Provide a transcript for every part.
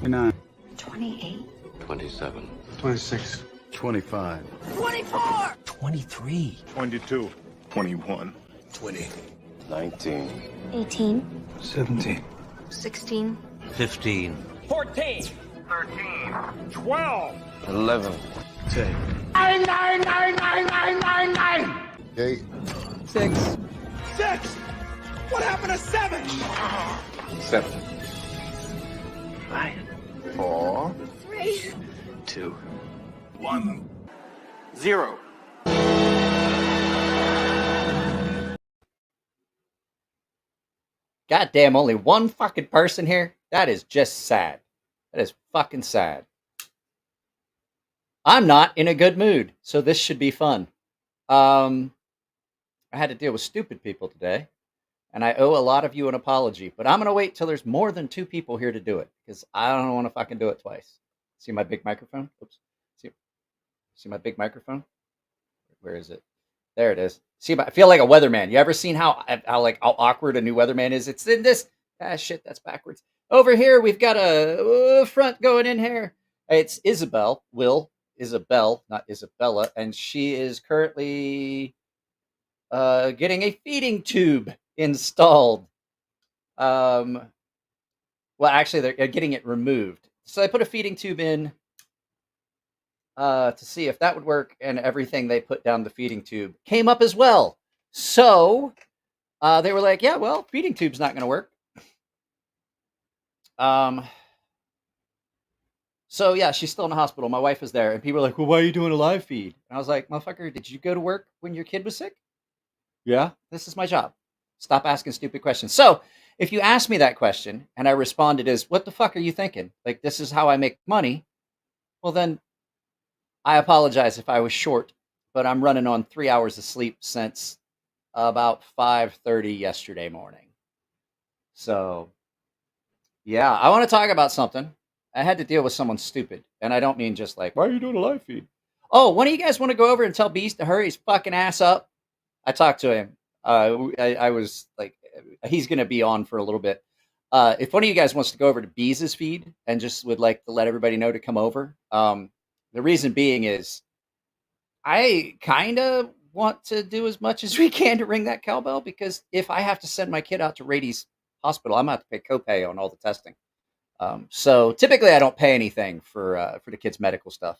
29. 28. 27. 26. 25. 24. 23. 22. 21. 20. 19. 18. 17. 16. 15. 14. 13. 12. 11. 10. 8. 6. 6. What happened to 7? 7. 5. 4. 3. 2. 1. 0. Goddamn, only one fucking person here? That is just sad. That is fucking sad. I'm not in a good mood, so this should be fun. I had to deal with stupid people today, and I owe a lot of you an apology, but I'm going to wait till there's more than 2 people here to do it, because I don't want to fucking do it twice. See my big microphone? Oops. See my big microphone? Where is it? There it is. See, I feel like a weatherman. You ever seen how awkward a new weatherman is? It's in this. Ah, shit, that's backwards. Over here, we've got a front going in here. It's Isabel, not Isabella, and she is currently getting a feeding tube installed. Well, actually, they're getting it removed. So I put a feeding tube in to see if that would work, and everything they put down the feeding tube came up as well. So they were like, yeah, well, feeding tube's not going to work. So yeah, she's still in the hospital. My wife is there, and people are like, well, why are you doing a live feed? And I was like, motherfucker, did you go to work when your kid was sick? Yeah, this is my job. Stop asking stupid questions. So if you ask me that question and I responded as, what the fuck are you thinking? Like, this is how I make money. Well, then I apologize if I was short, but I'm running on 3 hours of sleep since about 5:30 yesterday morning. So yeah, I want to talk about something. I had to deal with someone stupid, and I don't mean just like, why are you doing a live feed? Oh, one of you guys want to go over and tell Beast to hurry his fucking ass up? I talked to him. I was like, he's going to be on for a little bit. If one of you guys wants to go over to Beez's feed and just would like to let everybody know to come over, the reason being is I kind of want to do as much as we can to ring that cowbell, because if I have to send my kid out to Rady's hospital, I'm going to have to pay copay on all the testing. So typically I don't pay anything for the kids' medical stuff.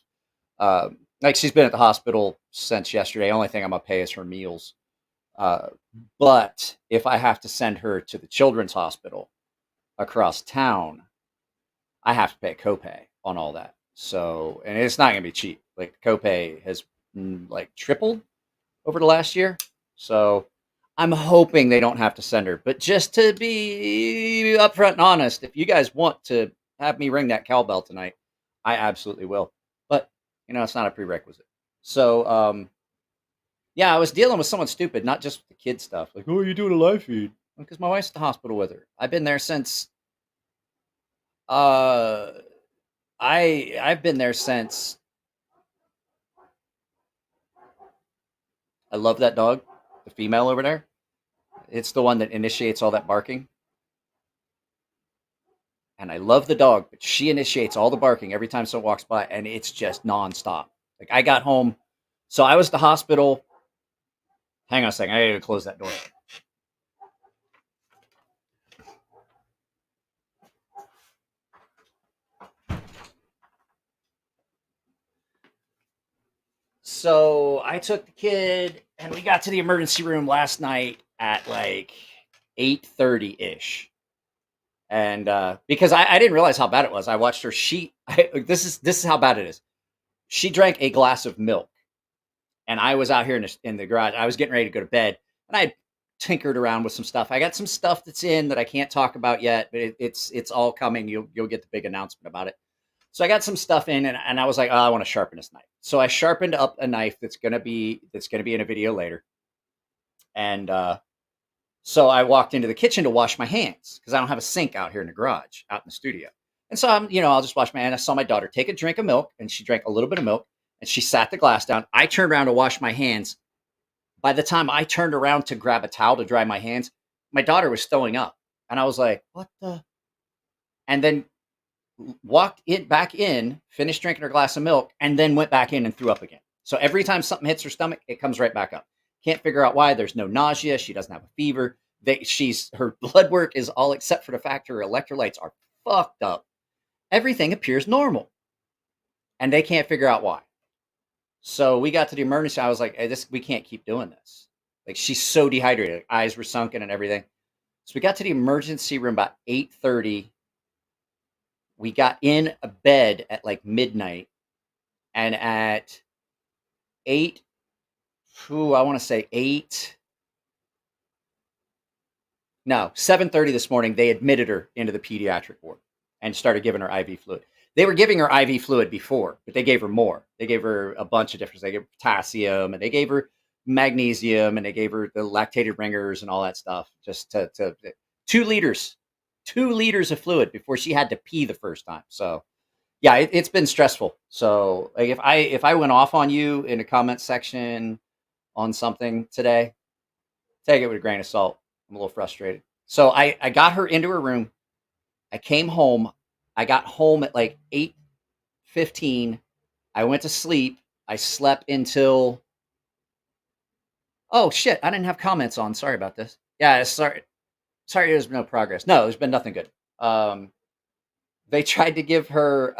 Like, she's been at the hospital since yesterday. Only thing I'm going to pay is her meals. But if I have to send her to the children's hospital across town, I have to pay a copay on all that. So, and it's not going to be cheap. Like, the copay has like tripled over the last year. So I'm hoping they don't have to send her. But just to be upfront and honest, if you guys want to have me ring that cowbell tonight, I absolutely will. But, it's not a prerequisite. So, yeah, I was dealing with someone stupid, not just the kid stuff. Like, oh, you're doing a live feed. Because my wife's at the hospital with her. I've been there since... I've been there since... I love that dog. The female over there. It's the one that initiates all that barking. And I love the dog, but she initiates all the barking every time someone walks by, and it's just nonstop. Like, I got home, so I was at the hospital. Hang on a second, I gotta close that door. So I took the kid, and we got to the emergency room last night at like 8:30-ish. And because I didn't realize how bad it was. I watched her. This is how bad it is. She drank a glass of milk, and I was out here in the garage. I was getting ready to go to bed, and I tinkered around with some stuff. I got some stuff that's in that I can't talk about yet, but it's all coming. You'll get the big announcement about it. So I got some stuff in, and I was like, oh, I want to sharpen this knife. So I sharpened up a knife that's gonna be in a video later. And so I walked into the kitchen to wash my hands because I don't have a sink out here in the garage, out in the studio. And so I'll just wash my hands. I saw my daughter take a drink of milk, and she drank a little bit of milk, and she sat the glass down. I turned around to wash my hands. By the time I turned around to grab a towel to dry my hands, my daughter was throwing up. And I was like, what the? And then walked back in, finished drinking her glass of milk, and then went back in and threw up again. So every time something hits her stomach, it comes right back up. Can't figure out why. There's no nausea. She doesn't have a fever. Her blood work is all except for the fact her electrolytes are fucked up. Everything appears normal, and they can't figure out why. So we got to the emergency. I was like, hey, we can't keep doing this. Like, she's so dehydrated. Like, eyes were sunken and everything. So we got to the emergency room about 8:30. We got in a bed at like midnight. And at 8, I want to say 7:30 this morning, they admitted her into the pediatric ward and started giving her IV fluid. They were giving her IV fluid before, but they gave her more. They gave her a bunch of different. They gave her potassium, and they gave her magnesium, and they gave her the lactated ringers and all that stuff. Just to 2 liters of fluid before she had to pee the first time. So, yeah, it's been stressful. So, like, if I went off on you in the comment section on something today, take it with a grain of salt. I'm a little frustrated. So I got her into her room. I came home. I got home at like 8:15. I went to sleep. I slept until... Oh, shit. I didn't have comments on. Sorry about this. Yeah, sorry. Sorry, there's no progress. No, there's been nothing good. They tried to give her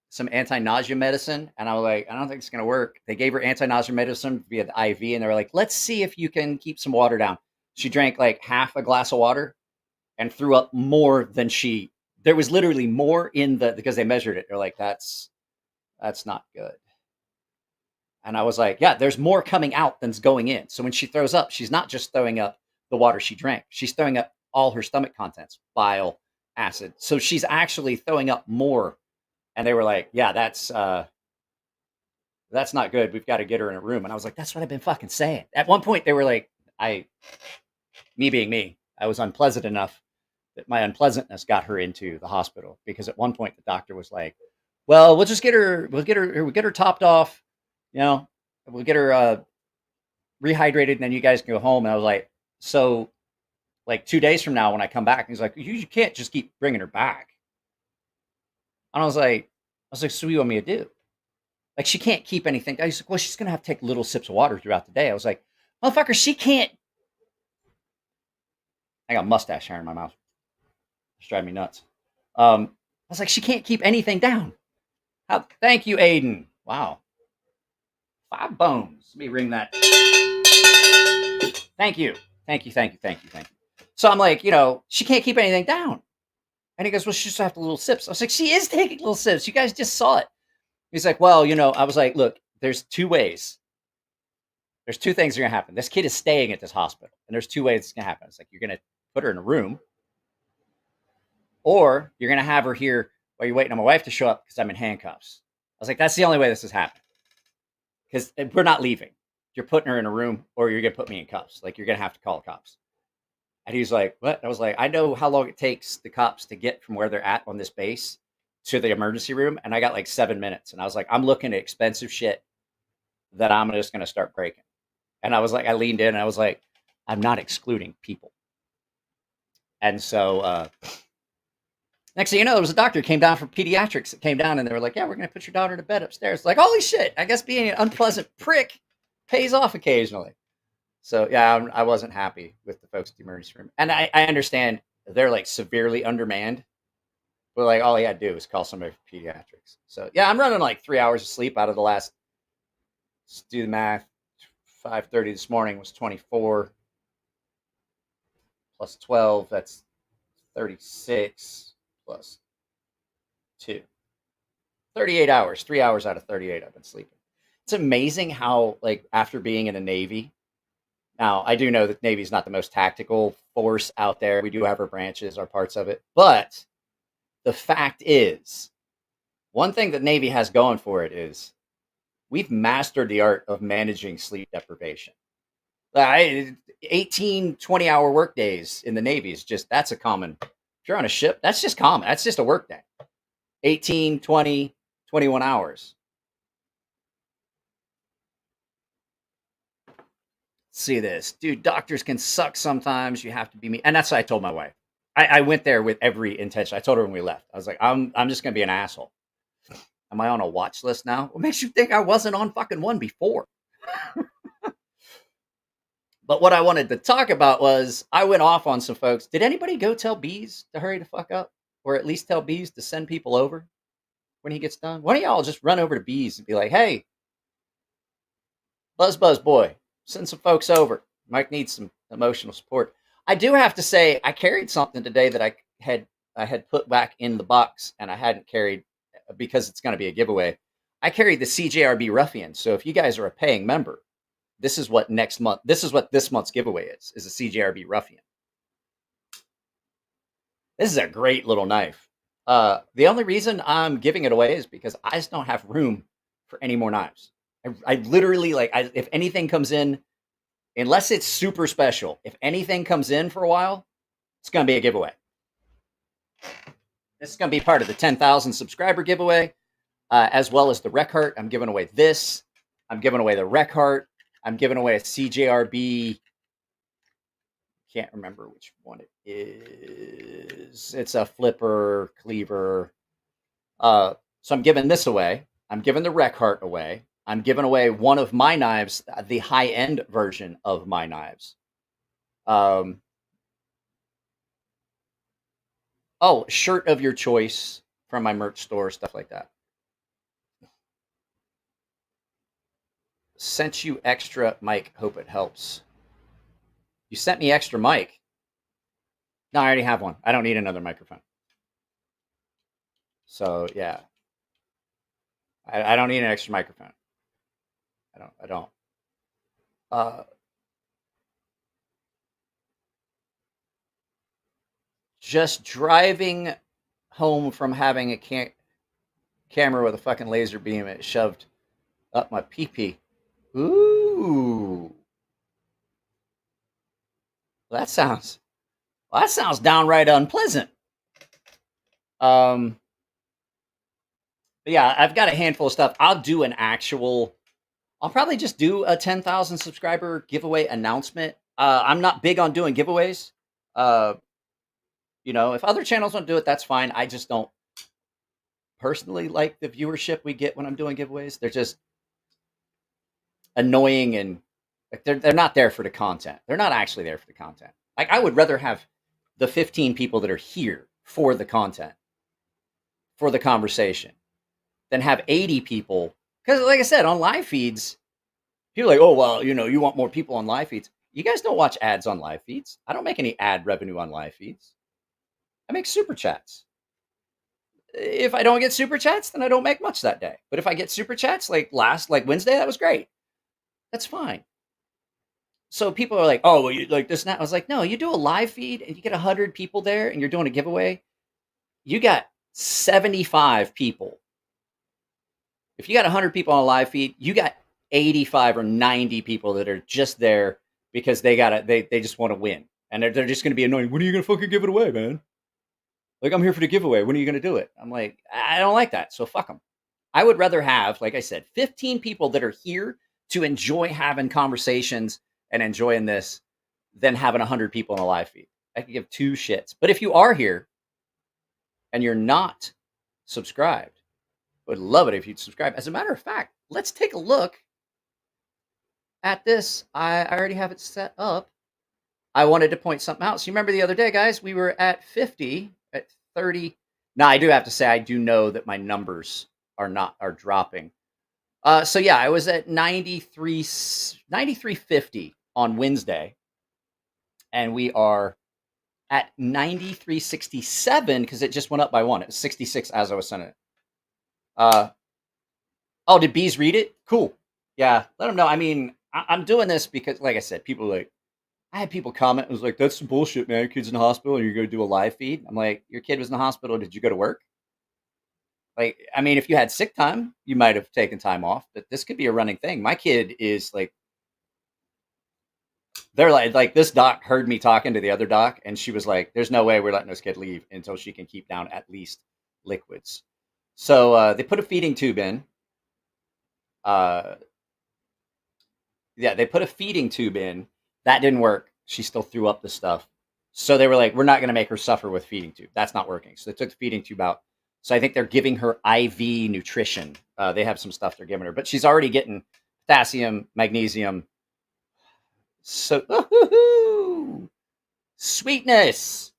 some anti-nausea medicine, and I was like, I don't think it's going to work. They gave her anti-nausea medicine via the IV, and they were like, let's see if you can keep some water down. She drank like half a glass of water and threw up more than there was literally more because they measured it. They're like, that's not good. And I was like, yeah, there's more coming out than's going in. So when she throws up, she's not just throwing up the water she drank. She's throwing up all her stomach contents, bile, acid. So she's actually throwing up more. And they were like, yeah, that's not good. We've got to get her in a room. And I was like, that's what I've been fucking saying. At one point, they were like, me being me, I was unpleasant enough that my unpleasantness got her into the hospital, because at one point the doctor was like, well, we'll get her topped off, we'll get her rehydrated, and then you guys can go home. And I was like, so like 2 days from now when I come back, he's like, you can't just keep bringing her back. And I was like, so what do you want me to do? Like, she can't keep anything. I was like, well, she's going to have to take little sips of water throughout the day. I was like, motherfucker, she can't. I got a mustache hair in my mouth. It's driving me nuts. I was like, she can't keep anything down. Thank you, Aiden. Wow. 5 bones. Let me ring that. Thank you. So I'm like, she can't keep anything down. And he goes, well, she just have to little sips. I was like, she is taking little sips. You guys just saw it. He's like, well, I was like, look, there's 2 ways. There's 2 things that are going to happen. This kid is staying at this hospital, and there's 2 ways it's going to happen. It's like, you're going to put her in a room, or you're going to have her here while you're waiting on my wife to show up because I'm in handcuffs. I was like, that's the only way this is happening, because we're not leaving. You're putting her in a room, or you're going to put me in cuffs. Like, you're going to have to call the cops. And he's like, what? I was like, I know how long it takes the cops to get from where they're at on this base to the emergency room, and I got like 7 minutes. And I was like, I'm looking at expensive shit that I'm just going to start breaking. And I was like, I leaned in, and I was like, I'm not excluding people. And so next thing you know, there was a doctor who came down from pediatrics that came down, and they were like, yeah, we're going to put your daughter to bed upstairs. Like, holy shit, I guess being an unpleasant prick pays off occasionally. So yeah, I wasn't happy with the folks at the emergency room. And I understand they're like severely undermanned, but like all he had to do was call somebody for pediatrics. So yeah, I'm running like 3 hours of sleep out of the last, let's do the math, 5:30 this morning was 24 plus 12, that's 36 plus 2. 38 hours, 3 hours out of 38 I've been sleeping. It's amazing how, like, after being in the Navy, now I do know that Navy is not the most tactical force out there. We do have our branches, our parts of it. But the fact is, one thing that Navy has going for it is we've mastered the art of managing sleep deprivation. 18, 20-hour work days in the Navy is just, that's a common, if you're on a ship, that's just common. That's just a work day. 18, 20, 21 hours. See this. Dude, doctors can suck sometimes. You have to be me. And that's what I told my wife. I went there with every intention. I told her when we left. I was like, I'm just gonna be an asshole. Am I on a watch list now? What makes you think I wasn't on fucking one before? But what I wanted to talk about was I went off on some folks. Did anybody go tell Bees to hurry the fuck up? Or at least tell Bees to send people over when he gets done? Why don't y'all just run over to Bees and be like, hey, Buzz boy, send some folks over. Mike needs some emotional support. I do have to say I carried something today that I had put back in the box and I hadn't carried because it's going to be a giveaway. I carried the CJRB Ruffian. So if you guys are a paying member, this is what this month's giveaway is a CJRB Ruffian. This is a great little knife. The only reason I'm giving it away is because I just don't have room for any more knives. I literally, if anything comes in, unless it's super special, if anything comes in for a while, it's going to be a giveaway. This is going to be part of the 10,000 subscriber giveaway, as well as the Rec Heart. I'm giving away this. I'm giving away the Rec Heart. I'm giving away a CJRB. Can't remember which one it is. It's a flipper cleaver. So I'm giving this away. I'm giving the Rec Heart away. I'm giving away one of my knives, the high-end version of my knives. Shirt of your choice from my merch store, stuff like that. Sent you extra mic. Hope it helps. You sent me extra mic. No, I already have one. I don't need another microphone. So, yeah. I don't need an extra microphone. I don't. Just driving home from having a camera with a fucking laser beam, it shoved up my pee-pee. Ooh. That sounds downright unpleasant. But yeah, I've got a handful of stuff. I'll probably just do a 10,000 subscriber giveaway announcement. I'm not big on doing giveaways. If other channels don't do it, that's fine. I just don't personally like the viewership we get when I'm doing giveaways. They're just annoying and they're not there for the content. They're not actually there for the content. Like, I would rather have the 15 people that are here for the content, for the conversation, than have 80 people. Because, like I said, on live feeds, people are like, oh, well, you want more people on live feeds. You guys don't watch ads on live feeds. I don't make any ad revenue on live feeds. I make super chats. If I don't get super chats, then I don't make much that day. But if I get super chats like Wednesday, that was great. That's fine. So people are like, oh, well, you like this now. I was like, no, you do a live feed and you get 100 people there and you're doing a giveaway. You got 75 people. If you got 100 people on a live feed, you got 85 or 90 people that are just there because they just want to win. And they're just going to be annoying. When are you going to fucking give it away, man? Like, I'm here for the giveaway. When are you going to do it? I'm like, I don't like that. So fuck them. I would rather have, like I said, 15 people that are here to enjoy having conversations and enjoying this than having 100 people on a live feed. I could give two shits. But if you are here and you're not subscribed, I would love it if you'd subscribe. As a matter of fact, let's take a look at this. I already have it set up. I wanted to point something out. So you remember the other day, guys, we were at 50, at 30. Now, I do have to say, I do know that my numbers are dropping. So yeah, I was at 93.50 on Wednesday, and we are at 93.67 because it just went up by one. It was 66 as I was sending it. Did Bees read it? Cool. Yeah, let them know. I mean, I'm doing this because, like I said, people are like, I had people comment. It was like, that's some bullshit, man. Your kid's in the hospital and you're going to do a live feed. I'm like, your kid was in the hospital. Did you go to work? Like, I mean, if you had sick time, you might have taken time off, but this could be a running thing. My kid is like, they're like this doc heard me talking to the other doc, and she was like, there's no way we're letting this kid leave until she can keep down at least liquids. So they put a feeding tube in. They put a feeding tube in. That didn't work. She still threw up the stuff. So they were like, we're not going to make her suffer with feeding tube. That's not working. So they took the feeding tube out. So I think they're giving her IV nutrition. They have some stuff they're giving her, but she's already getting potassium, magnesium. So sweetness.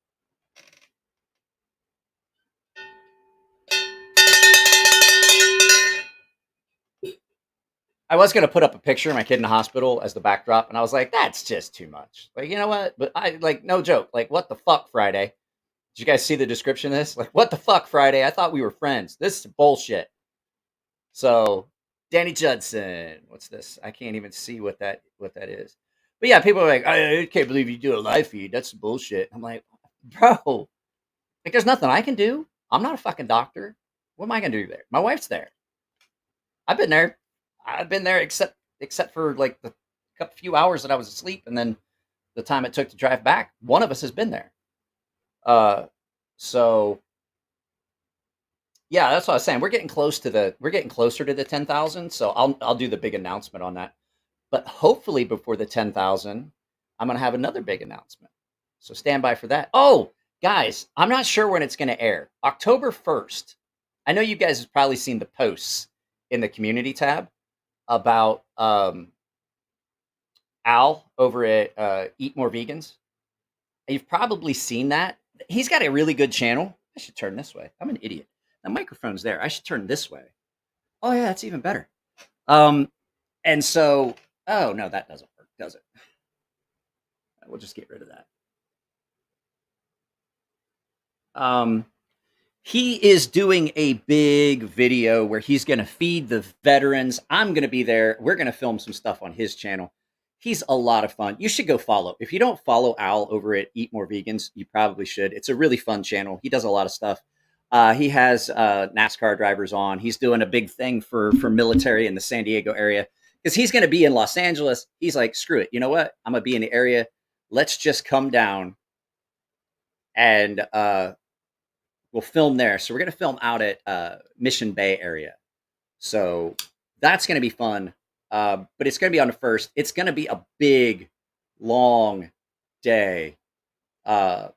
I was going to put up a picture of my kid in the hospital as the backdrop, and I was like, that's just too much. Like, you know what? But I like, no joke. Like, what the fuck, Friday? Did you guys see the description of this? Like, what the fuck, Friday? I thought we were friends. This is bullshit. So, Danny Judson. What's this? I can't even see what that is. But yeah, people are like, I can't believe you do a live feed. That's bullshit. I'm like, bro, like, there's nothing I can do. I'm not a fucking doctor. What am I gonna do there? My wife's there. I've been there. Except for like the couple few hours that I was asleep, and then the time it took to drive back. One of us has been there. So yeah, that's what I was saying. We're getting closer to the 10,000. So I'll do the big announcement on that. But hopefully before the 10,000, I'm gonna have another big announcement. So stand by for that. Oh, guys, I'm not sure when it's gonna air. October 1st. I know you guys have probably seen the posts in the community tab about Al over at Eat More Vegans. You've probably seen that. He's got a really good channel. I should turn this way. I'm an idiot. The microphone's there. I should turn this way. Oh yeah, that's even better. And so, oh no, that doesn't work, does it? We'll just get rid of that. He is doing a big video where he's going to feed the veterans. I'm going to be there. We're going to film some stuff on his channel. He's a lot of fun. You should go follow. If you don't follow Al over at Eat More Vegans, you probably should. It's a really fun channel. He does a lot of stuff. He has NASCAR drivers on. He's doing a big thing for military in the San Diego area because he's going to be in Los Angeles. He's like, screw it. You know what? I'm going to be in the area. Let's just come down and we'll film there. So we're going to film out at Mission Bay area. So that's going to be fun. But it's going to be on the 1st. It's going to be a big, long day of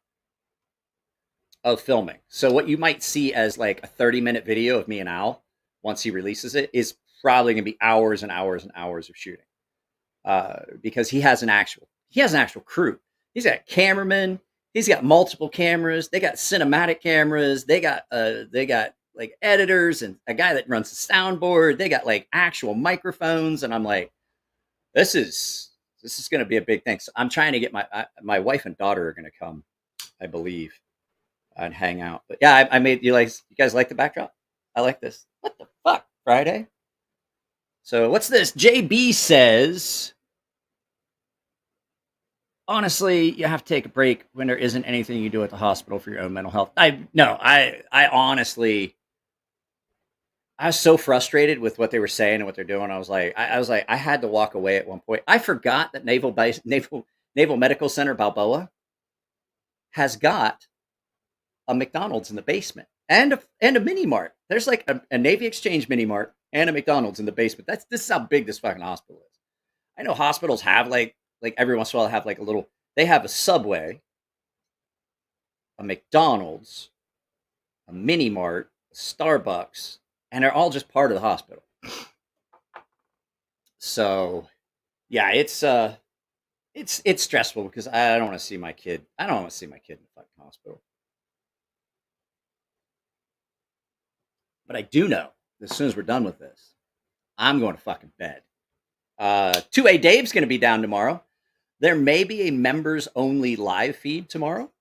filming. So what you might see as like a 30-minute video of me and Al, once he releases it, is probably going to be hours and hours and hours of shooting. Because he has an actual crew. He's got cameramen. He's got multiple cameras. They got cinematic cameras. They got like editors and a guy that runs the soundboard. They got like actual microphones, and I'm like, this is going to be a big thing. So I'm trying to get my wife and daughter are going to come, I believe, and hang out. But yeah, I made you guys like the backdrop? I like this. What the fuck, Friday? So what's this? JB says, honestly, you have to take a break when there isn't anything you do at the hospital for your own mental health. I honestly, I was so frustrated with what they were saying and what they're doing. I was like, I had to walk away at one point. I forgot that Naval Medical Center Balboa has got a McDonald's in the basement and a mini mart. There's like a Navy Exchange mini mart and a McDonald's in the basement. This is how big this fucking hospital is. I know hospitals have like every once in a while have like they have a Subway, a McDonald's, a mini mart, a Starbucks, and they're all just part of the hospital. So yeah, it's stressful because I don't want to see my kid. I don't want to see my kid in the fucking hospital. But I do know that as soon as we're done with this, I'm going to fucking bed. 2A Dave's going to be down tomorrow. There may be a members only live feed tomorrow.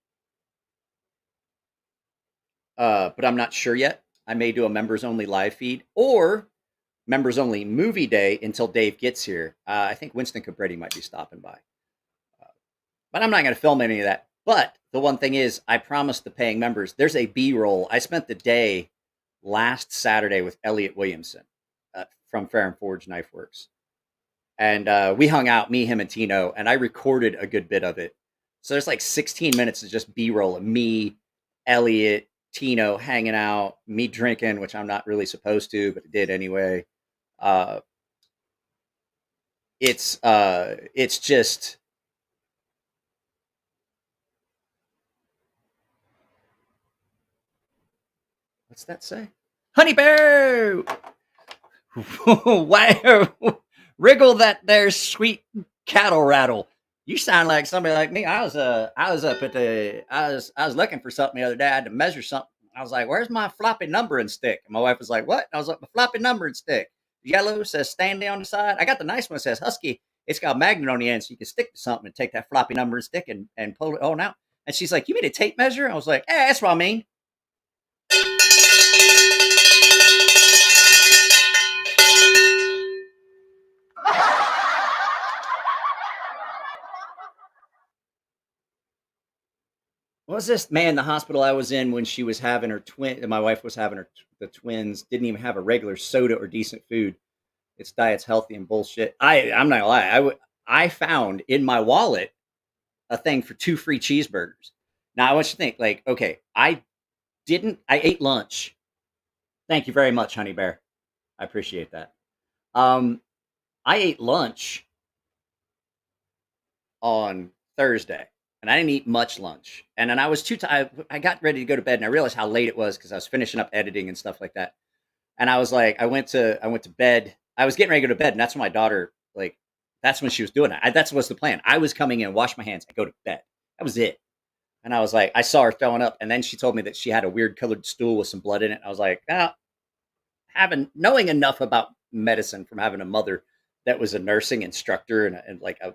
But I'm not sure yet. I may do a members only live feed or members only movie day until Dave gets here. I think Winston Cabretti might be stopping by. But I'm not going to film any of that. But the one thing is, I promised the paying members, there's a B-roll. I spent the day last Saturday with Elliot Williamson from Fair and Forge Knife Works. And we hung out, me, him, and Tino, and I recorded a good bit of it. So there's like 16 minutes of just B-roll of me, Elliot, Tino hanging out, me drinking, which I'm not really supposed to, but I did anyway. It's just What's that say? Honey Bear! Why wriggle that there sweet cattle rattle? You sound like somebody like me. I was up at I was looking for something the other day. I had to measure something. I was like, "Where's my floppy numbering stick?" And my wife was like, "What?" And I was like, "My floppy numbering stick. Yellow says Stanley on the side. I got the nice one that says Husky. It's got a magnet on the end, so you can stick to something and take that floppy numbering stick and pull it on out." And she's like, "You mean a tape measure?" I was like, "Yeah, that's what I mean." What was this man? The hospital I was in when she was having her twin. My wife was having the twins. Didn't even have a regular soda or decent food. Its diet's healthy and bullshit. I'm not gonna lie. I found in my wallet a thing for 2 free cheeseburgers. Now I want you to think like, okay, I ate lunch. Thank you very much, Honey Bear. I appreciate that. Um, I ate lunch on Thursday, and I didn't eat much lunch. And then I was too tired. I got ready to go to bed, and I realized how late it was because I was finishing up editing and stuff like that. And I was like, I went to bed. I was getting ready to go to bed, and that's when my daughter, like, that's when she was doing it. That was the plan. I was coming in, wash my hands, and go to bed. That was it. And I was like, I saw her throwing up, and then she told me that she had a weird colored stool with some blood in it. I was like, knowing enough about medicine from having a mother that was a nursing instructor and like a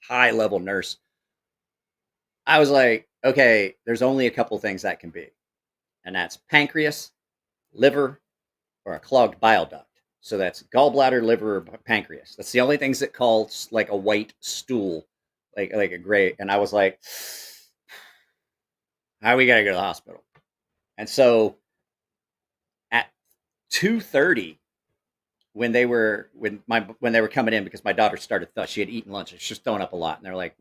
high level nurse, I was like, okay, there's only a couple things that can be, and that's pancreas, liver, or a clogged bile duct. So that's gallbladder, liver, or pancreas. That's the only things that call like a white stool, like a gray. And I was like, how we got to go to the hospital. And so at 2:30, when they were coming in, because my daughter started she had eaten lunch and she was throwing up a lot, and they're like,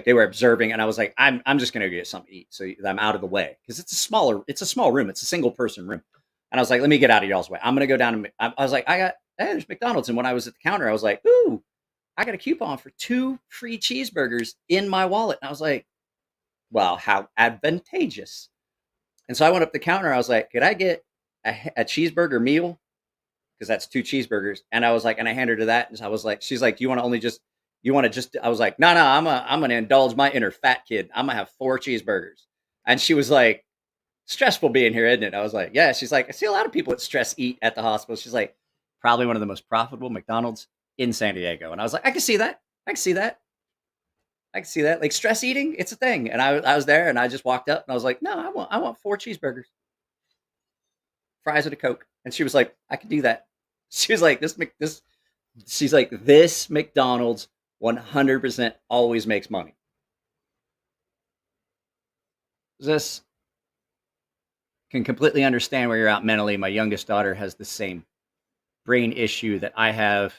they were observing, and I was like, I'm just gonna get something to eat so I'm out of the way, because it's a small room, it's a single person room. And I was like, let me get out of y'all's way. I'm gonna go down and I was like, hey, there's McDonald's. And when I was at the counter, I was like, ooh, I got a coupon for 2 free cheeseburgers in my wallet. And I was like, well, how advantageous. And so I went up the counter. I was like, could I get a cheeseburger meal? Because that's 2 cheeseburgers. And I was like, and I handed her that. And I was like, she's like, I was like, no, I'm going to indulge my inner fat kid. I'm going to have 4 cheeseburgers. And she was like, stressful being here, isn't it? I was like, yeah. She's like, I see a lot of people with stress eat at the hospital. She's like, probably one of the most profitable McDonald's in San Diego. And I was like, I can see that. Like stress eating, it's a thing. And I was there, and I just walked up and I was like, no, I want 4 cheeseburgers, fries and a Coke. And she was like, I can do that. She was like, she's like, this McDonald's 100% always makes money. This can completely understand where you're at mentally. My youngest daughter has the same brain issue that I have,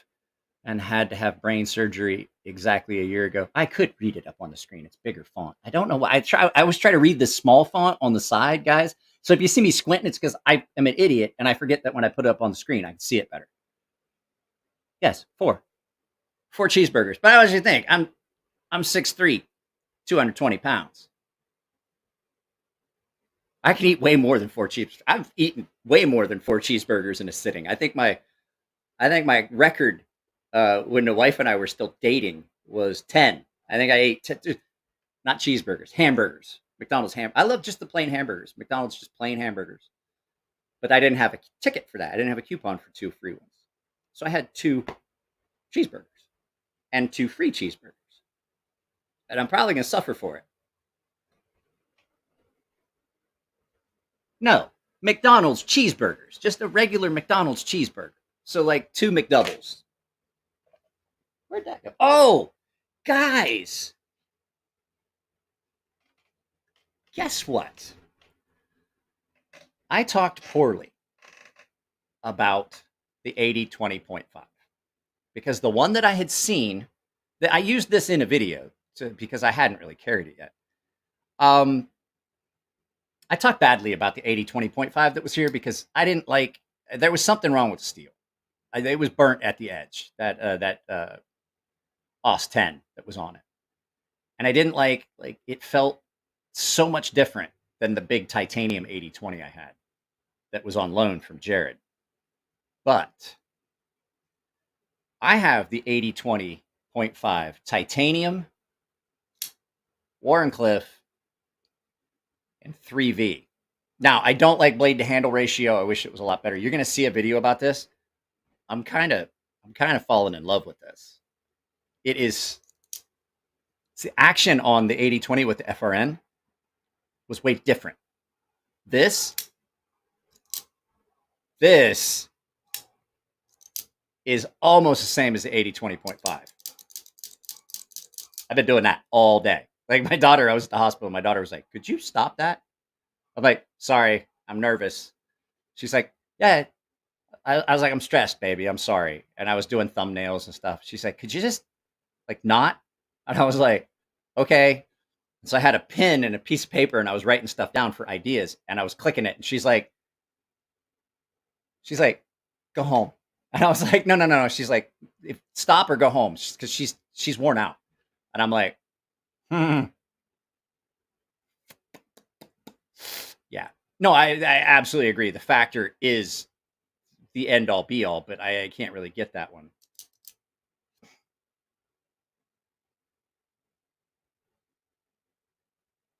and had to have brain surgery exactly a year ago. I could read it up on the screen. It's bigger font. I don't know why. I always try to read this small font on the side, guys. So if you see me squinting, it's because I am an idiot, and I forget that when I put it up on the screen, I can see it better. Yes, 4 cheeseburgers. But I always think I'm 6'3", 220 pounds. I can eat way more than 4 cheeseburgers. I've eaten way more than 4 cheeseburgers in a sitting. I think my record when the wife and I were still dating was 10. I think I ate 10, not cheeseburgers, hamburgers. McDonald's I love just the plain hamburgers. McDonald's just plain hamburgers. But I didn't have a ticket for that. I didn't have a coupon for 2 free ones. So I had 2 cheeseburgers and 2 free cheeseburgers. And I'm probably going to suffer for it. No, McDonald's cheeseburgers, just a regular McDonald's cheeseburger. So like 2 McDoubles. Where'd that go? Oh, guys. Guess what? I talked poorly about the 80-20.5 because the one that I had seen, that I used this in a video because I hadn't really carried it yet. I talked badly about the 80-20.5 that was here because I didn't like, there was something wrong with the steel. It was burnt at the edge, that OS 10 that was on it. And I didn't like it felt so much different than the big titanium 80-20 I had. that was on loan from Jared. But I have the 80/20.5 titanium, Warrenclyffe, and 3V. Now, I don't like blade to handle ratio. I wish it was a lot better. You're going to see a video about this. I'm kind of falling in love with this. It's the action on the 80/20 with the FRN was way different. This is almost the same as the 80/20.5. I've been doing that all day. Like my daughter, I was at the hospital. My daughter was like, "Could you stop that?" I'm like, "Sorry, I'm nervous." She's like, "Yeah." I was like, "I'm stressed, baby. I'm sorry." And I was doing thumbnails and stuff. She's like, "Could you just like not?" And I was like, "Okay." And so I had a pen and a piece of paper and I was writing stuff down for ideas and I was clicking it. And she's like, "Go home." And I was like, no. She's like, "Stop or go home," because she's worn out. And I'm like, yeah. No, I absolutely agree. The factor is the end all be all, but I can't really get that one.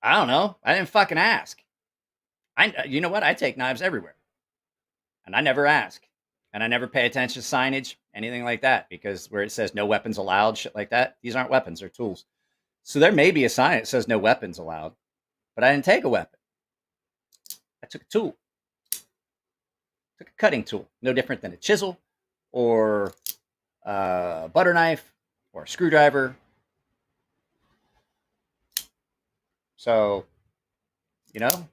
I don't know. I didn't fucking ask. You know what? I take knives everywhere. And I never ask. And I never pay attention to signage, anything like that, because where it says no weapons allowed, shit like that, these aren't weapons, they're tools. So there may be a sign that says no weapons allowed, but I didn't take a weapon. I took a tool. Took a cutting tool, no different than a chisel or a butter knife or a screwdriver. So, you know,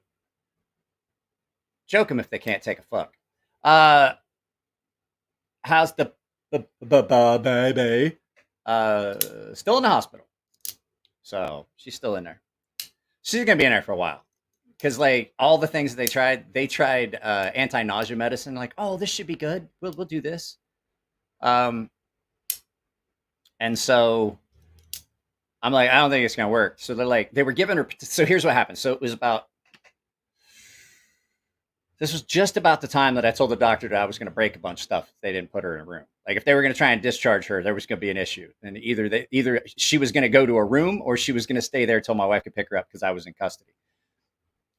joke them if they can't take a fuck. How's the baby? Still in the hospital. So she's still in there. She's gonna be in there for a while. Because like all the things that they tried anti-nausea medicine, like, oh, this should be good. We'll do this. And so I'm like, I don't think it's gonna work. So they're like, they were giving her. So here's what happened. So it was about. This was just about the time that I told the doctor that I was going to break a bunch of stuff if they didn't put her in a room. Like if they were going to try and discharge her, there was going to be an issue. And either she was going to go to a room or she was going to stay there till my wife could pick her up because I was in custody.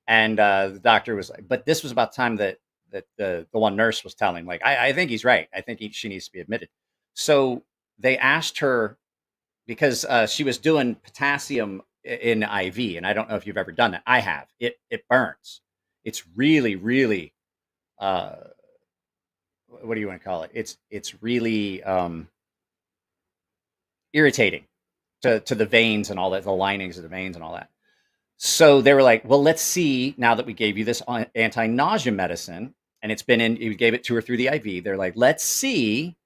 And the doctor was like, but this was about the time that the one nurse was telling, like, I think he's right. I think she needs to be admitted. So they asked her because she was doing potassium in IV. And I don't know if you've ever done that. I have. It burns. It's really, really, what do you want to call it? It's really irritating to the veins and all that, the linings of the veins and all that. So they were like, well, let's see, now that we gave you this anti-nausea medicine, and it's been in, you gave it to her through the IV. They're like, let's see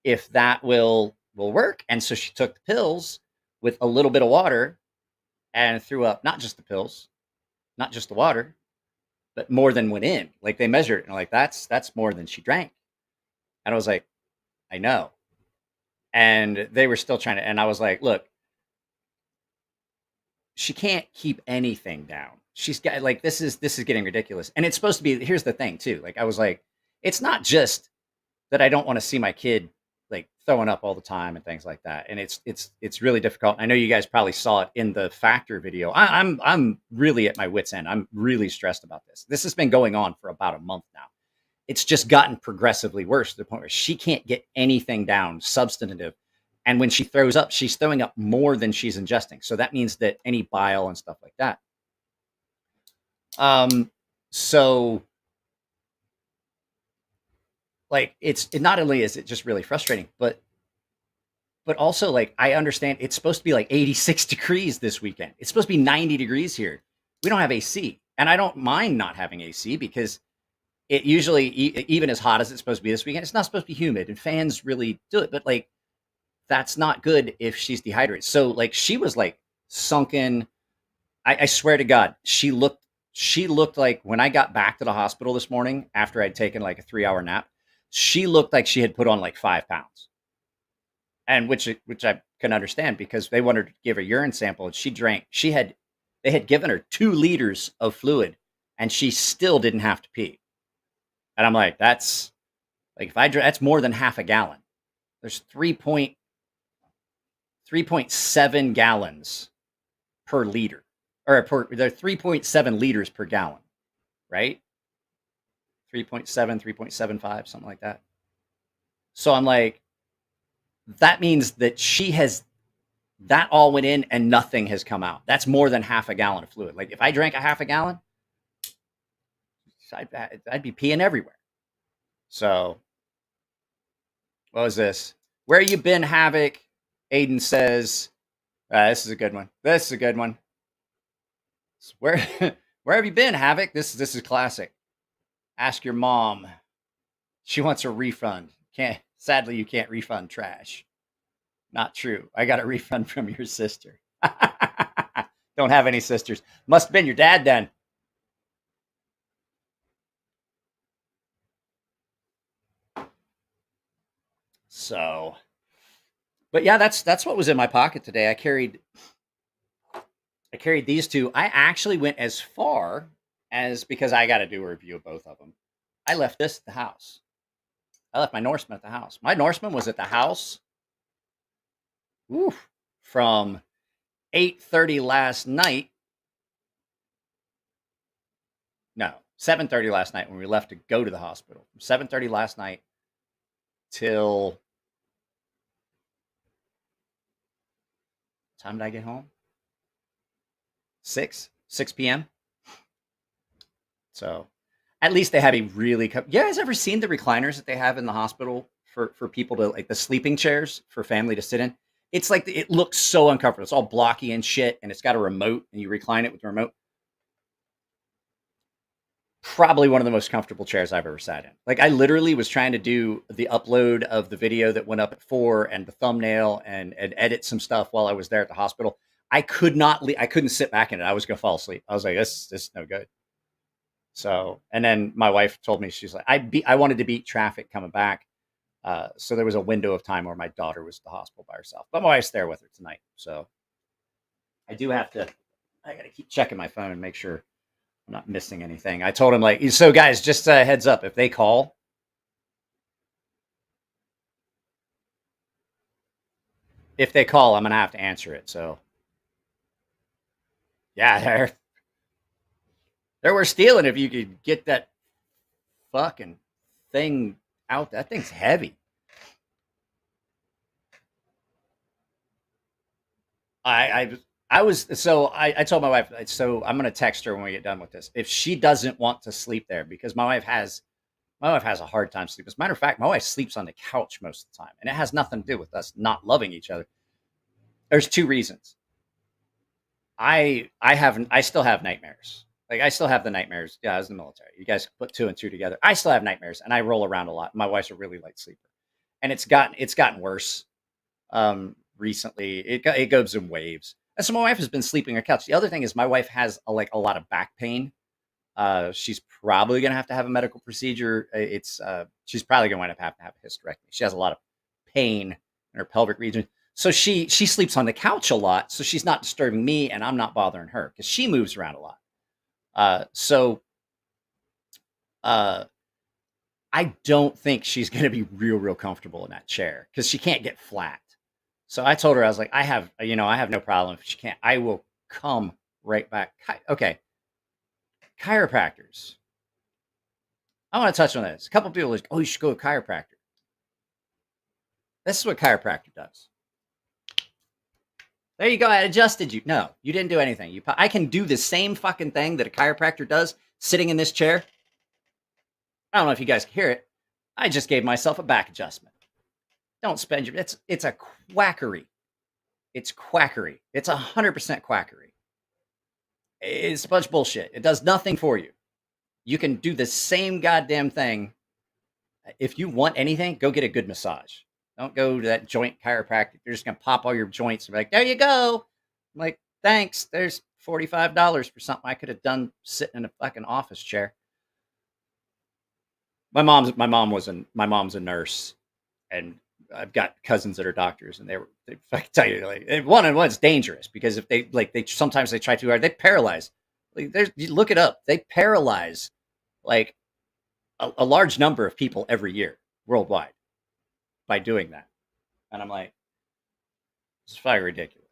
if that will work. And so she took the pills with a little bit of water and threw up, not just the pills, not just the water, but more than went in. Like they measured it and like, that's more than she drank. And I was like, I know. And they were still trying to, and I was like, look, she can't keep anything down. She's got like, this is getting ridiculous. And it's supposed to be, here's the thing too. Like I was like, it's not just that I don't want to see my kid like throwing up all the time and things like that. And it's really difficult. I know you guys probably saw it in the factor video. I'm really at my wit's end. I'm really stressed about this. This has been going on for about a month now. It's just gotten progressively worse to the point where she can't get anything down substantive. And when she throws up, she's throwing up more than she's ingesting. So that means that any bile and stuff like that. So like it not only is it just really frustrating, but also like I understand it's supposed to be like 86 degrees this weekend. It's supposed to be 90 degrees here. We don't have AC, and I don't mind not having AC because it usually even as hot as it's supposed to be this weekend, it's not supposed to be humid, and fans really do it. But like that's not good if she's dehydrated. So like she was like sunken. I swear to God, she looked like when I got back to the hospital this morning after I'd taken like a 3-hour nap. She looked like she had put on like 5 pounds, and which I can understand because they wanted to give her urine sample and she drank. They had given her 2 liters of fluid and she still didn't have to pee. And I'm like, that's like, that's more than half a gallon. There's 3.7 gallons per liter, or they're 3.7 liters per gallon, right? 3.7, 3.75, something like that. So I'm like, that means that that all went in and nothing has come out. That's more than half a gallon of fluid. Like if I drank a half a gallon, I'd be peeing everywhere. So what was this? Where you been, Havoc? Aiden says, this is a good one. This is a good one. Where have you been, Havoc? This is classic. Ask your mom. She wants a refund. Sadly, you can't refund trash. Not true. I got a refund from your sister. Don't have any sisters. Must have been your dad then. So, but yeah, that's what was in my pocket today. I carried these two. I actually went as far as, because I got to do a review of both of them, I left this at the house. I left my Norseman at the house. My Norseman was at the house from 8:30 last night. No, 7:30 last night when we left to go to the hospital. From 7:30 last night till, what time did I get home? 6 p.m. So at least they have a really, you guys ever seen the recliners that they have in the hospital for people to, like the sleeping chairs for family to sit in? It's like, it looks so uncomfortable. It's all blocky and shit, and it's got a remote, and you recline it with the remote. Probably one of the most comfortable chairs I've ever sat in. Like, I literally was trying to do the upload of the video that went up at 4 and the thumbnail and edit some stuff while I was there at the hospital. I couldn't sit back in it. I was going to fall asleep. I was like, this is no good. So, and then my wife told me, she's like, I wanted to beat traffic coming back. So there was a window of time where my daughter was at the hospital by herself, but my wife's there with her tonight. So I got to keep checking my phone and make sure I'm not missing anything. I told him, like, so guys, just a heads up, if they call, I'm going to have to answer it. So yeah, they were stealing. If you could get that fucking thing out, that thing's heavy. I told my wife, so I'm going to text her when we get done with this, if she doesn't want to sleep there, because my wife has a hard time sleeping. As a matter of fact, my wife sleeps on the couch most of the time, and it has nothing to do with us not loving each other. There's two reasons. I still have nightmares. Like, I still have the nightmares. Yeah, I was in the military. You guys put 2 and 2 together. I still have nightmares, and I roll around a lot. My wife's a really light sleeper, and it's gotten worse. Recently, it goes in waves. And so my wife has been sleeping on her couch. The other thing is, my wife has a lot of back pain. She's probably going to have a medical procedure. She's probably going to wind up having to have a hysterectomy. She has a lot of pain in her pelvic region. So she sleeps on the couch a lot. So she's not disturbing me, and I'm not bothering her because she moves around a lot. I don't think she's going to be real comfortable in that chair because she can't get flat. So I told her, I was like, I have no problem if she can't. I will come right back. Okay. Chiropractors. I want to touch on this. A couple of people are like, oh, you should go to a chiropractor. This is what chiropractor does. There you go. I adjusted you. No, you didn't do anything. I can do the same fucking thing that a chiropractor does sitting in this chair. I don't know if you guys can hear it. I just gave myself a back adjustment. Don't spend your... It's a quackery. It's quackery. It's 100% quackery. It's a bunch of bullshit. It does nothing for you. You can do the same goddamn thing. If you want anything, go get a good massage. Don't go to that joint chiropractic. They're just going to pop all your joints and be like, there you go. I'm like, thanks. There's $45 for something I could have done sitting in a fucking office chair. My mom's a nurse, and I've got cousins that are doctors, and I can tell you, like, one-on-one's dangerous because if they sometimes they try too hard, they paralyze. Like, you look it up. They paralyze like a large number of people every year worldwide by doing that. And I'm like, it's fucking ridiculous.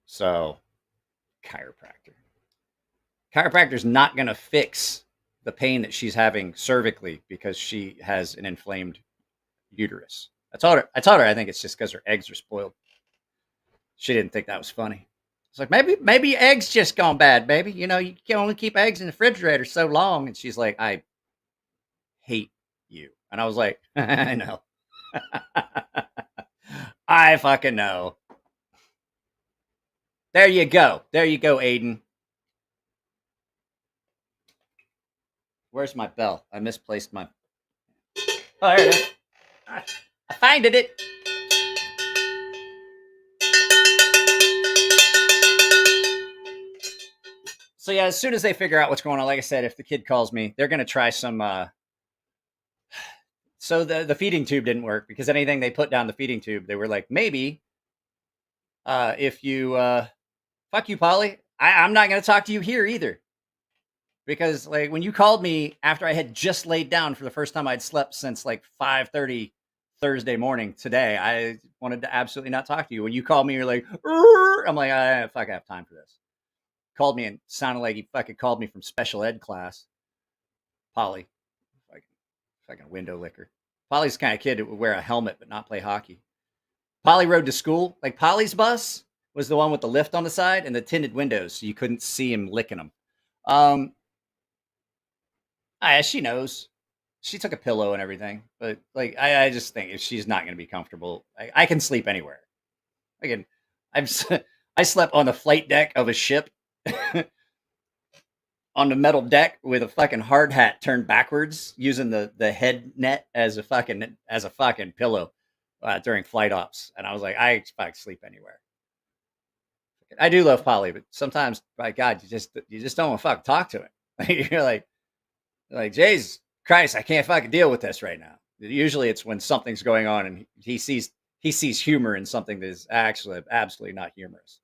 So, chiropractor. Chiropractor's not going to fix the pain that she's having cervically because she has an inflamed uterus. I told her I think it's just because her eggs are spoiled. She didn't think that was funny. It's like, maybe eggs just gone bad, baby. You know, you can only keep eggs in the refrigerator so long. And she's like, I hate you. And I was like, I know. I fucking know. There you go. There you go, Aiden. Where's my bell? I misplaced my... Oh, there it is. I finded it. So yeah, as soon as they figure out what's going on, like I said, if the kid calls me, they're going to try some... So the feeding tube didn't work because anything they put down the feeding tube, they were like, maybe if you... fuck you, Polly. I'm not going to talk to you here either. Because like when you called me after I had just laid down for the first time I'd slept since like 5:30 Thursday morning today, I wanted to absolutely not talk to you. When you called me, you're like, I'm like, I have time for this. Called me and sounded like he fucking called me from special ed class. Polly, fucking window licker. Polly's the kind of kid that would wear a helmet but not play hockey. Polly rode to school. Like Polly's bus was the one with the lift on the side and the tinted windows, so you couldn't see him licking them. She knows. She took a pillow and everything, but like I just think if she's not going to be comfortable, I can sleep anywhere. Again, I slept on the flight deck of a ship, on the metal deck with a fucking hard hat turned backwards, using the head net as a fucking pillow during flight ops, and I was like, I expect sleep anywhere. I do love Polly, but sometimes, by God, you just don't want to fucking talk to him. You're like, Jesus Christ, I can't fucking deal with this right now. Usually it's when something's going on and he sees humor in something that is actually absolutely not humorous.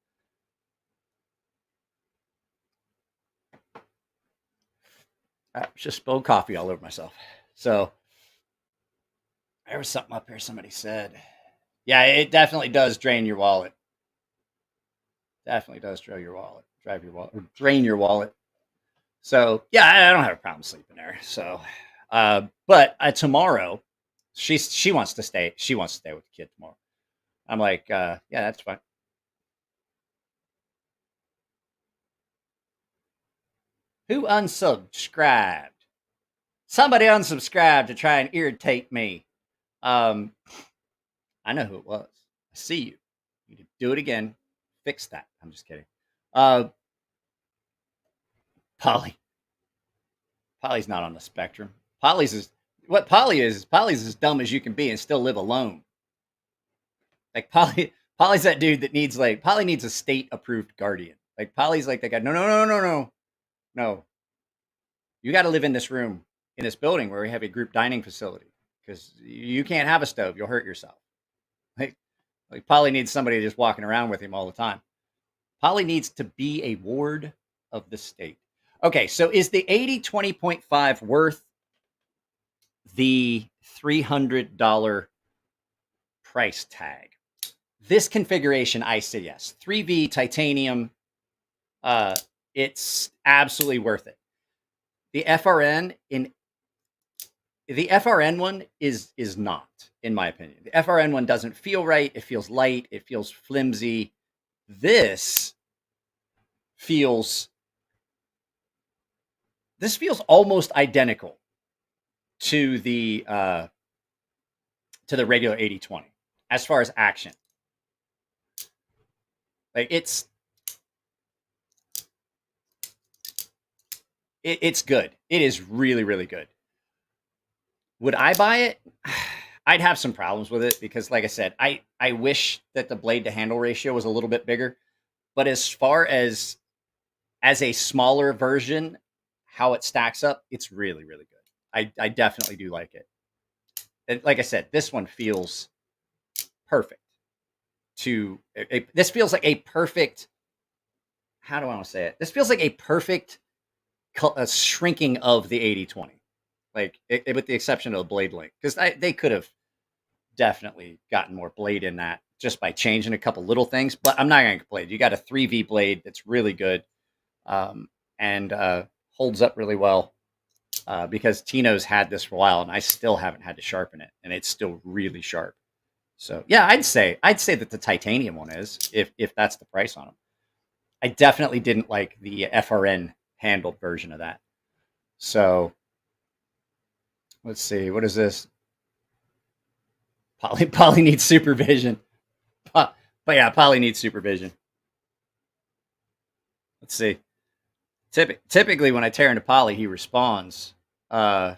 I just spilled coffee all over myself. So there was something up here somebody said. Yeah, it definitely does drain your wallet. Definitely does drain your wallet. So yeah, I don't have a problem sleeping there. So, but tomorrow, she wants to stay. She wants to stay with the kid tomorrow. I'm like, yeah, that's fine. Who unsubscribed? Somebody unsubscribed to try and irritate me. I know who it was. I see you. You need to do it again. Fix that. I'm just kidding. Polly's not on the spectrum. Polly's is as dumb as you can be and still live alone. Like Polly's that dude that needs Polly needs a state approved guardian. Like Polly's like that guy. No. You got to live in this room, in this building where we have a group dining facility because you can't have a stove. You'll hurt yourself. Like Polly needs somebody just walking around with him all the time. Polly needs to be a ward of the state. Okay, so is the 80/20.5 worth the $300 price tag? This configuration, I say yes. 3V titanium, it's absolutely worth it. The FRN one is not, in my opinion. The FRN one doesn't feel right. It feels light. It feels flimsy. This feels almost identical to the regular 80/20 as far as action. Like it's good. It is really, really good. Would I buy it? I'd have some problems with it because, like I said, I wish that the blade to handle ratio was a little bit bigger. But as far as a smaller version, how it stacks up, it's really, really good. I definitely do like it. And like I said, this one feels perfect. This feels like a perfect how do I want to say it? This feels like a perfect shrinking of the 80-20. Like, with the exception of the blade length. Because they could have definitely gotten more blade in that just by changing a couple little things. But I'm not going to complain. You got a 3V blade that's really good and holds up really well. Because Tino's had this for a while, and I still haven't had to sharpen it, and it's still really sharp. So yeah, I'd say that the titanium one is, if that's the price on them. I definitely didn't like the FRN handled version of that. So let's see, what is this? Polly needs supervision. But yeah, Polly needs supervision. Let's see. Typically, when I tear into Polly, he responds. And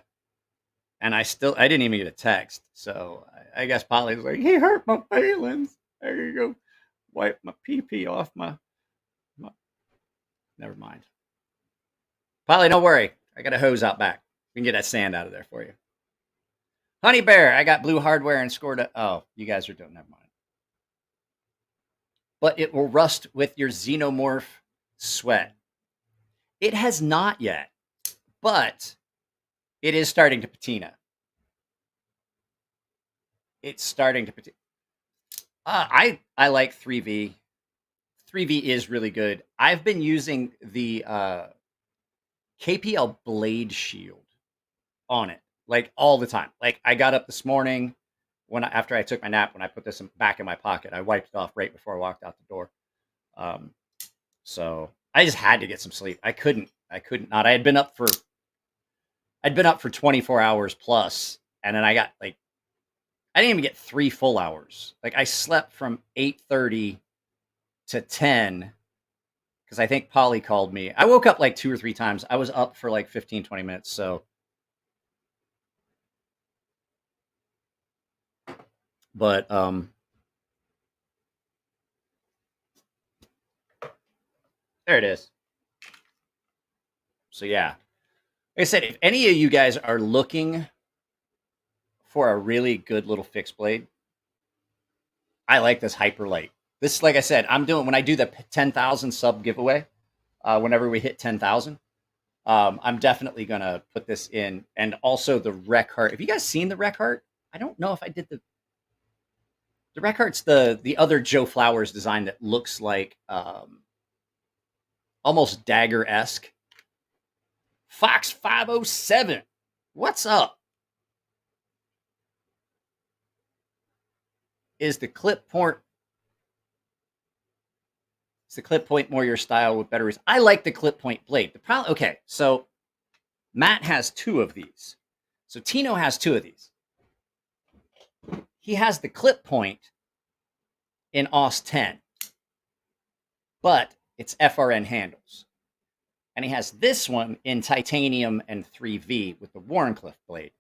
I didn't even get a text. So I guess Polly's like, he hurt my feelings. There you go. Wipe my pee off my. Never mind. Polly, don't worry. I got a hose out back. We can get that sand out of there for you. Honey Bear, I got blue hardware and scored a. Oh, you guys are doing. Never mind. But it will rust with your xenomorph sweat. It has not yet, but it is starting to patina. It's starting to patina. I like 3V. 3V is really good. I've been using the KPL Blade Shield on it, like all the time. Like I got up this morning after I took my nap, when I put this back in my pocket, I wiped it off right before I walked out the door. So I just had to get some sleep. I couldn't not. I'd been up for 24 hours plus, and then I got I didn't even get 3 full hours. Like I slept from 8:30 to 10 because I think Polly called me. I woke up like 2 or 3 times. I was up for like 15, 20 minutes. So, but there it is. So yeah, like I said, if any of you guys are looking for a really good little fixed blade, I like this Hyper Light. This, like I said, when I do the 10,000 sub giveaway, whenever we hit 10,000, I'm definitely going to put this in. And also the Rec Heart. Have you guys seen the Rec Heart? I don't know if I did the Rec Heart's the other Joe Flowers design that looks like almost Dagger-esque. Fox 507. What's up? Is the clip point more your style with better reason? I like the clip point blade. The problem, okay, so Matt has 2 of these. So Tino has 2 of these. He has the clip point in AUS 10, but it's FRN handles. And he has this one in titanium and 3V with the Warncliffe blade.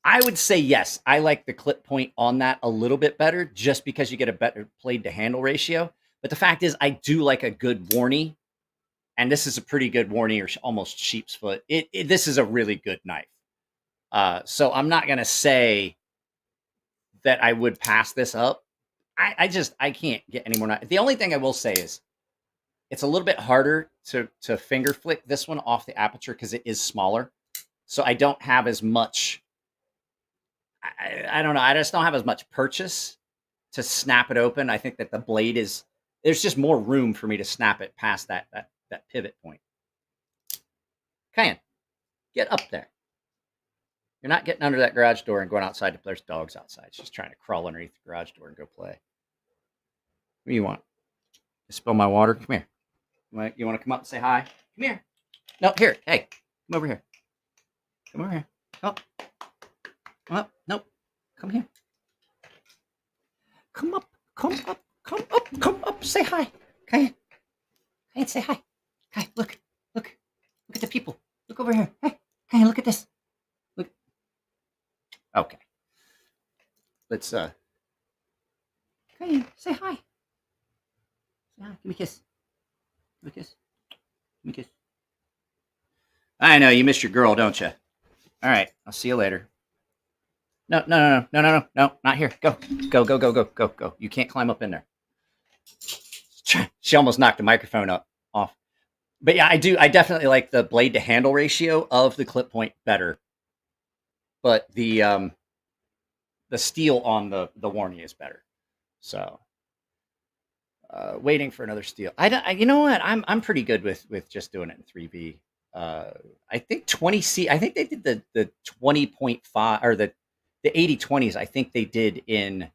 I would say yes, I like the clip point on that a little bit better, just because you get a better blade to handle ratio. But the fact is, I do like a good Warney, and this is a pretty good Warney, or almost sheep's foot. This is a really good knife. So I'm not going to say that I would pass this up. I can't get any more knife. The only thing I will say is it's a little bit harder to finger flick this one off the aperture because it is smaller. So I don't have as much. I don't know. I just don't have as much purchase to snap it open. I think that the blade there's just more room for me to snap it past that pivot point. Cayenne, get up there. You're not getting under that garage door and going outside to play. There's dogs outside. She's trying to crawl underneath the garage door and go play. What do you want? To spill my water? Come here. You want to come up and say hi? Come here. No, here. Hey, come over here. Come over here. Oh. Come up. Nope. Come here. Come up. Come up. Come up. Come up. Say hi. Hey, say hi. Hey, look. Look at the people. Look over here. Hey, look at this. Look. Okay. Let's Hey, say hi. Say hi. Give me a kiss. Give me a kiss. Give me a kiss. I know you miss your girl, don't you? All right. I'll see you later. No, not here. Go. You can't climb up in there. She almost knocked the microphone up off. But yeah, I do. I definitely like the blade to handle ratio of the clip point better. But the steel on the warning is better. So waiting for another steel. You know what? I'm pretty good with just doing it in 3V. I think 20C. I think they did the 20.5 or the 80/20s. I think they did in.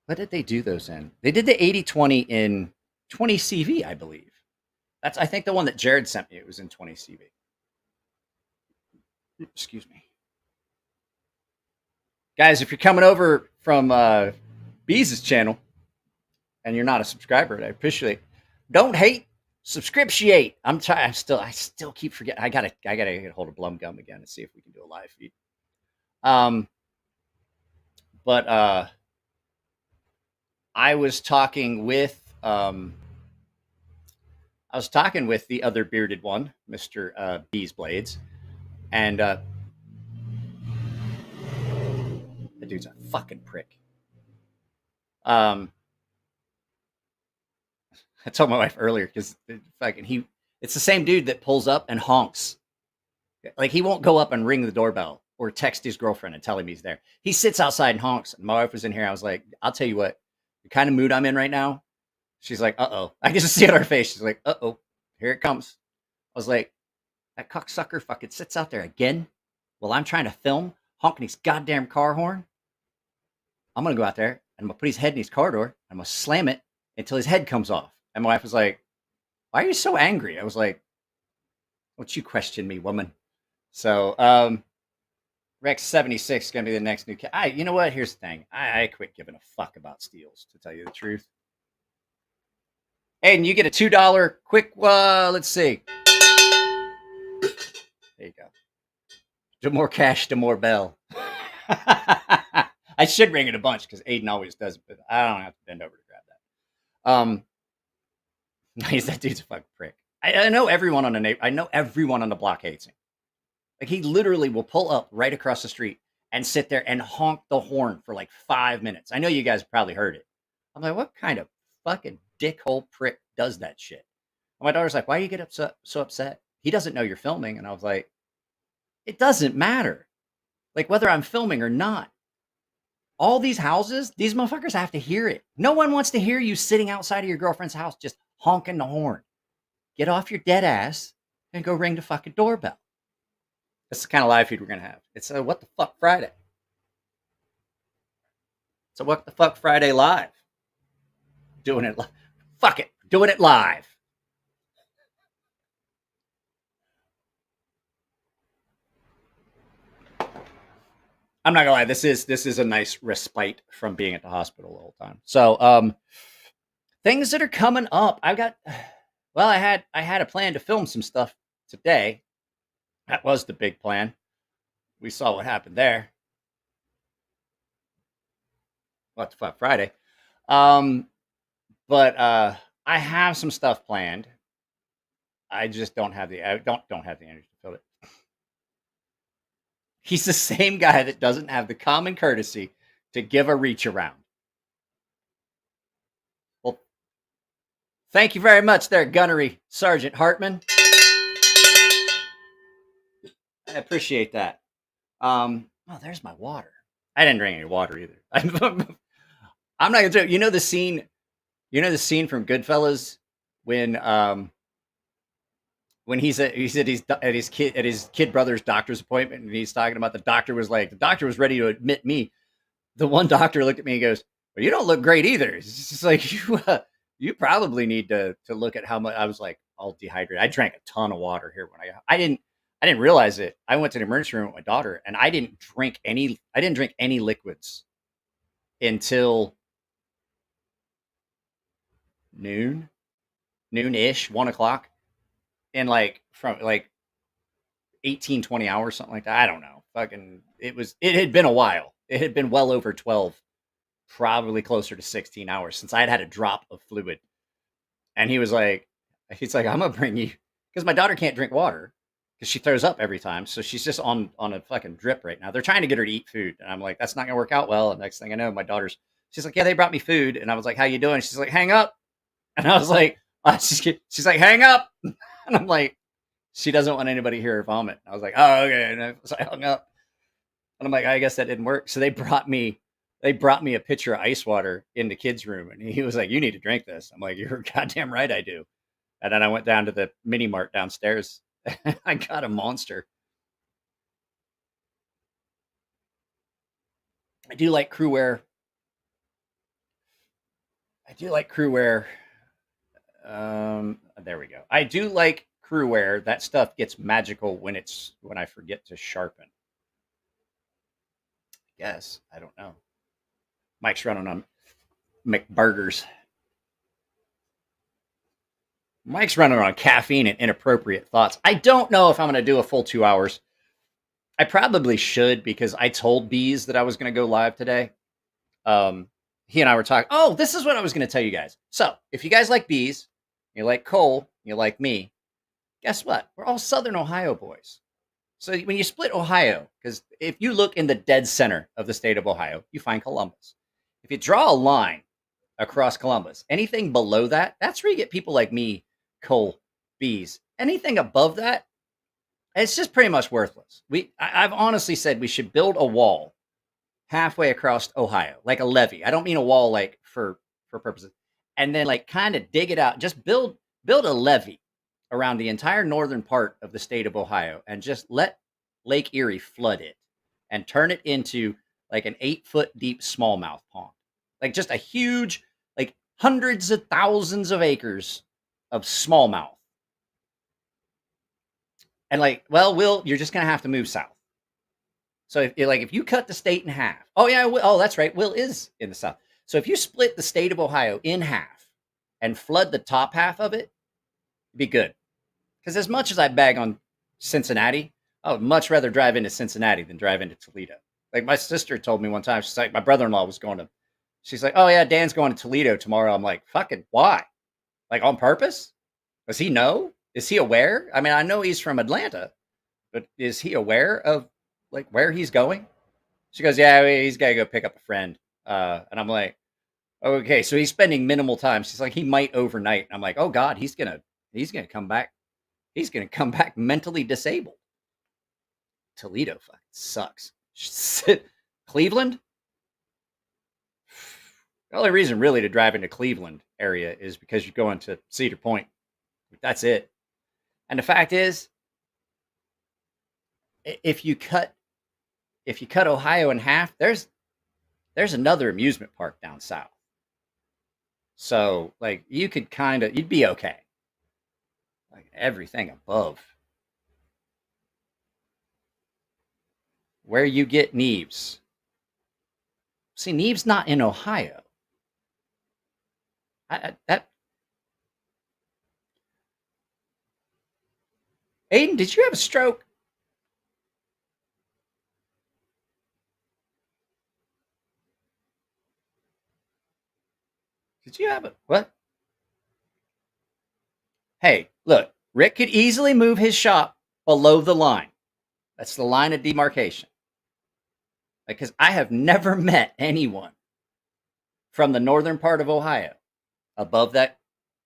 What did they do those in? They did the 80/20 in 20 CV, I believe. That's I think the one that Jared sent me. It was in 20 CV. Excuse me, guys. If you're coming over from Bees' channel and you're not a subscriber, I appreciate it. Don't hate, subscriptiate. I still keep forgetting. I gotta get a hold of Blumgum again and see if we can do a live feed. But I was talking with the other bearded one, Mr. Bees Blades, and that dude's a fucking prick. I told my wife earlier because it's the same dude that pulls up and honks. Like he won't go up and ring the doorbell or text his girlfriend and tell him he's there. He sits outside and honks. And my wife was in here. I was like, I'll tell you what, the kind of mood I'm in right now. She's like, uh-oh. I can just see it on her face. She's like, uh-oh, here it comes. I was like, that cocksucker fucking sits out there again while I'm trying to film, honking his goddamn car horn. I'm going to go out there and I'm going to put his head in his car door. I'm going to slam it until his head comes off. And my wife was like, why are you so angry? I was like, don't you question me, woman. So, Rex 76 is going to be the next new cat. You know what? Here's the thing. I quit giving a fuck about steals, to tell you the truth. Hey, and you get a $2 quick, let's see. There you go. The more cash, the more bell. I should ring it a bunch because Aiden always does it, but I don't have to bend over to grab that. That dude's a fucking prick. I know everyone on the block hates him. Like he literally will pull up right across the street and sit there and honk the horn for like 5 minutes. I know you guys probably heard it. I'm like, what kind of fucking dickhole prick does that shit? And my daughter's like, why do you get so upset? He doesn't know you're filming. And I was like, it doesn't matter. Like whether I'm filming or not. All these houses, these motherfuckers have to hear it. No one wants to hear you sitting outside of your girlfriend's house just honking the horn. Get off your dead ass and go ring the fucking doorbell. That's the kind of live feed we're going to have. It's a What the Fuck Friday. It's a What the Fuck Friday live. Doing it. Fuck it. Doing it live. I'm not gonna lie. This is a nice respite from being at the hospital the whole time. So, things that are coming up. I had a plan to film some stuff today. That was the big plan. We saw what happened there. What the Fuck Friday. But I have some stuff planned. I just don't have the energy to fill it. He's the same guy that doesn't have the common courtesy to give a reach around. Well, thank you very much there, Gunnery Sergeant Hartman. I appreciate that. Oh, there's my water. I didn't drink any water either. I'm not gonna do it. You know the scene from Goodfellas when he's at his kid brother's doctor's appointment and he's talking about the doctor was ready to admit me. The one doctor looked at me and goes, well, you don't look great either. It's just like you probably need to look at how much. I was like all dehydrated. I drank a ton of water here when I didn't realize it. I went to the emergency room with my daughter and I didn't drink any liquids until noon-ish, 1 o'clock. And from 18, 20 hours, something like that. I don't know. It had been a while. It had been well over 12, probably closer to 16 hours since I had a drop of fluid. And he's like, I'm going to bring you, because my daughter can't drink water because she throws up every time. So she's just on a fucking drip right now. They're trying to get her to eat food. And I'm like, that's not going to work out well. And next thing I know, she's like, yeah, they brought me food. And I was like, how you doing? She's like, hang up. And I was like, She's like, hang up. And I'm like, she doesn't want anybody to hear her vomit. I was like, oh, okay. And so I hung up. And I'm like, I guess that didn't work. So they brought me a pitcher of ice water in the kids' room. And he was like, you need to drink this. I'm like, you're goddamn right I do. And then I went down to the mini mart downstairs. And I got a Monster. I do like crew wear. There we go. I do like crew wear. That stuff gets magical when I forget to sharpen. I guess. I don't know. Mike's running on McBurgers. Mike's running on caffeine and inappropriate thoughts. I don't know if I'm going to do a full 2 hours. I probably should because I told Bees that I was going to go live today. He and I were talking. Oh, this is what I was going to tell you guys. So if you guys like Bees, you like Cole, you like me, guess what? We're all Southern Ohio boys. So when you split Ohio, because if you look in the dead center of the state of Ohio, you find Columbus. If you draw a line across Columbus, anything below that, that's where you get people like me, Cole, Bees. Anything above that, it's just pretty much worthless. I've honestly said we should build a wall halfway across Ohio, like a levee. I don't mean a wall like for purposes, and then like kind of dig it out. Just build a levee around the entire northern part of the state of Ohio, and just let Lake Erie flood it and turn it into like an 8-foot deep smallmouth pond, like just a huge, like hundreds of thousands of acres of smallmouth. And like, well, Will, you're just gonna have to move south. So if you cut the state in half, that's right, Will is in the south. So if you split the state of Ohio in half and flood the top half of it, it'd be good. Because as much as I bag on Cincinnati, I would much rather drive into Cincinnati than drive into Toledo. Like my sister told me one time, she's like, my brother-in-law was she's like, oh yeah, Dan's going to Toledo tomorrow. I'm like, fucking why? Like on purpose? Does he know? Is he aware? I mean, I know he's from Atlanta, but is he aware of like where he's going? She goes, yeah, he's got to go pick up a friend. And I'm like, okay, so he's spending minimal time. She's like, he might overnight. And I'm like, oh God, he's gonna come back. He's gonna come back mentally disabled. Toledo fucking sucks. Cleveland. The only reason really to drive into Cleveland area is because you're going to Cedar Point. That's it. And the fact is, if you cut Ohio in half, there's another amusement park down south. So like you could you'd be okay. Like everything above where you get Neves. See, Neves not in Ohio. Aiden, did you have a stroke? Did you have what? Hey, look, Rick could easily move his shop below the line. That's the line of demarcation. Because I have never met anyone from the northern part of Ohio above that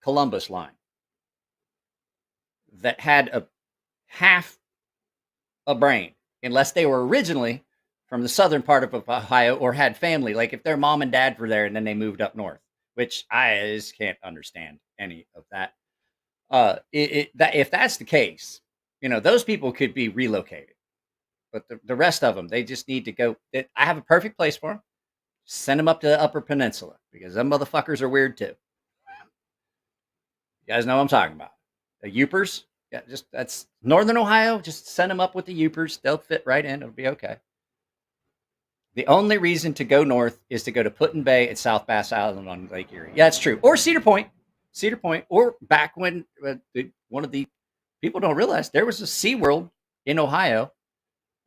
Columbus line that had a half a brain, unless they were originally from the southern part of Ohio or had family, like if their mom and dad were there and then they moved up north, which I just can't understand any of that. If that's the case, those people could be relocated, but the rest of them, they just need to go. I have a perfect place for them. Send them up to the Upper Peninsula because them motherfuckers are weird too. You guys know what I'm talking about. The Upers. Yeah, that's Northern Ohio. Just send them up with the Upers. They'll fit right in. It'll be okay. The only reason to go north is to go to Put-in Bay at South Bass Island on Lake Erie. Yeah, it's true. Or Cedar Point, or back when one of the people don't realize there was a SeaWorld in Ohio,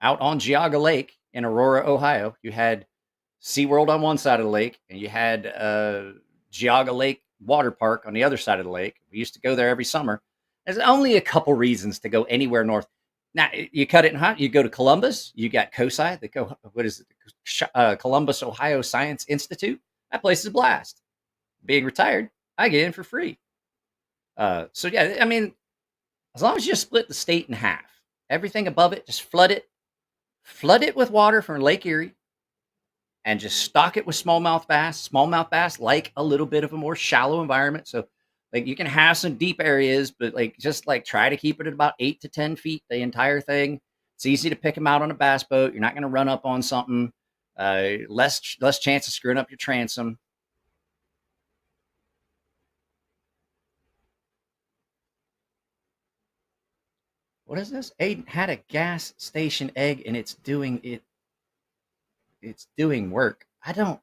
out on Geauga Lake in Aurora, Ohio. You had SeaWorld on one side of the lake, and you had Geauga Lake Water Park on the other side of the lake. We used to go there every summer. There's only a couple reasons to go anywhere north. Now, you cut it in half. You go to Columbus. You got COSI, Columbus, Ohio Science Institute. That place is a blast. Being retired, I get in for free. So yeah, I mean, as long as you split the state in half, everything above it, just flood it with water from Lake Erie, and just stock it with smallmouth bass. Smallmouth bass like a little bit of a more shallow environment, so like you can have some deep areas, but like just like try to keep it at about 8 to 10 feet the entire thing. It's easy to pick them out on a bass boat. You're not going to run up on something. Less chance of screwing up your transom. What is this? Aiden had a gas station egg and it's doing it. It's doing work. I don't.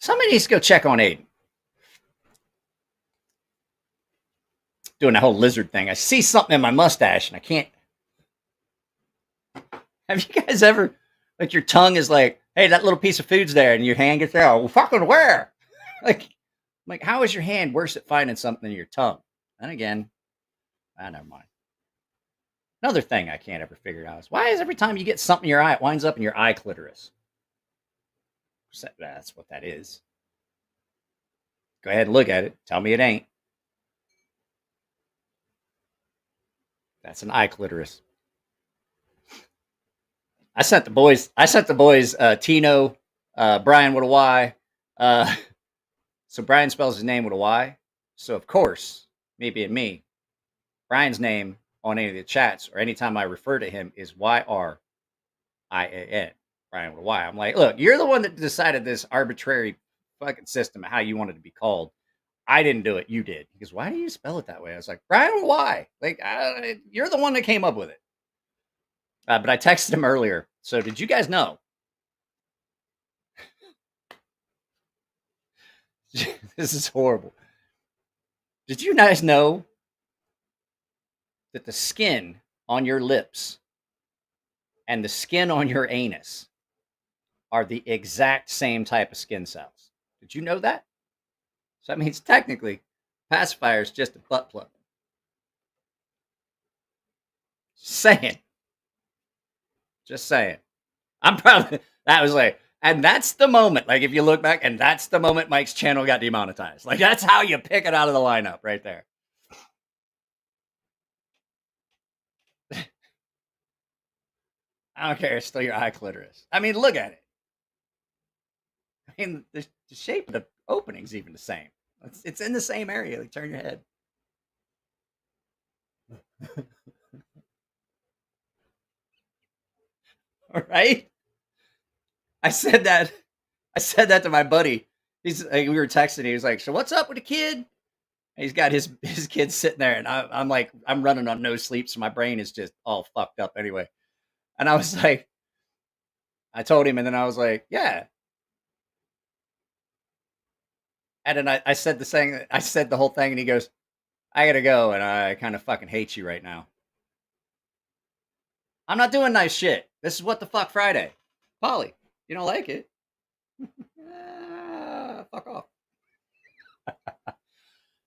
Somebody needs to go check on Aiden. Doing the whole lizard thing. I see something in my mustache and I can't. Have you guys ever, like, your tongue is like, hey, that little piece of food's there, and your hand gets there. Oh, well, fucking where? like, how is your hand worse at finding something than your tongue? And again, never mind. Another thing I can't ever figure out is why is every time you get something in your eye, it winds up in your eye clitoris? That's what that is. Go ahead and look at it. Tell me it ain't. That's an eye clitoris. I sent the boys Tino, Brian with a Y. So Brian spells his name with a Y. So of course, me being me, Brian's name on any of the chats or anytime I refer to him is YRIAN. Brian with a Y. I'm like, look, you're the one that decided this arbitrary fucking system of how you wanted to be called. I didn't do it. You did. He goes, why do you spell it that way? I was like, Brian with a Y. Like, you're the one that came up with it. But I texted him earlier. So did you guys know? This is horrible. Did you guys know that the skin on your lips and the skin on your anus are the exact same type of skin cells? Did you know that? So that means technically, pacifier is just a butt plug. Just saying. I'm probably, that was like, and that's the moment, like if you look back, and that's the moment Mike's channel got demonetized. Like that's how you pick it out of the lineup right there. I don't care, it's still your eye clitoris. I mean, look at it. I mean, the shape of the opening's even the same. It's in the same area. Like turn your head. All right. I said that to my buddy. He's like, we were texting. He was like, "So what's up with the kid?" And he's got his kid sitting there, and I'm like, I'm running on no sleep, so my brain is just all fucked up anyway. And I was like, I told him, and then I was like, yeah. And then I said the whole thing, and he goes, I gotta go, and I kind of fucking hate you right now. I'm not doing nice shit. This is What the Fuck Friday. Polly, you don't like it? Fuck off.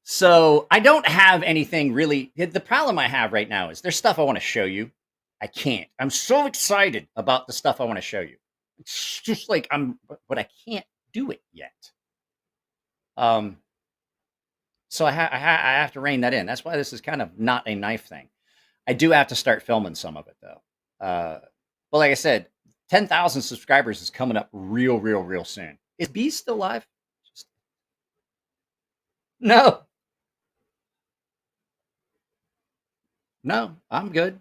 So I don't have anything really. The problem I have right now is there's stuff I want to show you. I can't. I'm so excited about the stuff I want to show you. It's just like but I can't do it yet. So I have to rein that in. That's why this is kind of not a knife thing. I do have to start filming some of it though. Well, like I said, 10,000 subscribers is coming up real soon. Is B still live? No, I'm good.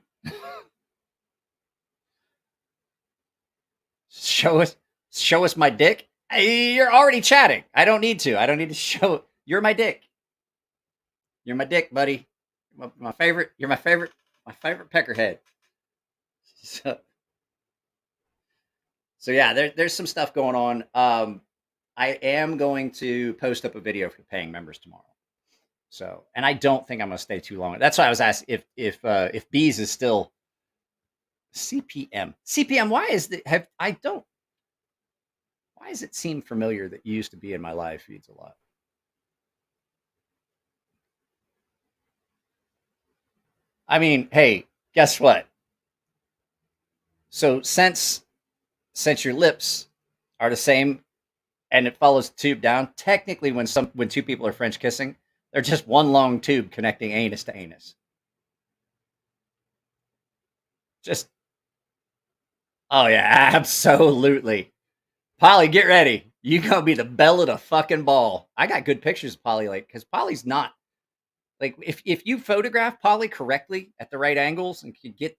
Show us my dick. Hey, you're already chatting. I don't need to show. You're my dick. You're my dick, buddy. My favorite. You're my favorite peckerhead. So yeah, there's some stuff going on. I am going to post up a video for paying members tomorrow. So, and I don't think I'm gonna stay too long. That's why I was asked if Bees is still CPM. Why does it seem familiar that you used to be in my live feeds a lot? I mean, hey, guess what? So since your lips are the same and it follows the tube down. Technically, when two people are French kissing, they're just one long tube connecting anus to anus. Just, oh yeah, absolutely. Polly, get ready. You gonna be the belle of the fucking ball. I got good pictures of Polly, like, because Polly's not like, if you photograph Polly correctly at the right angles and can get,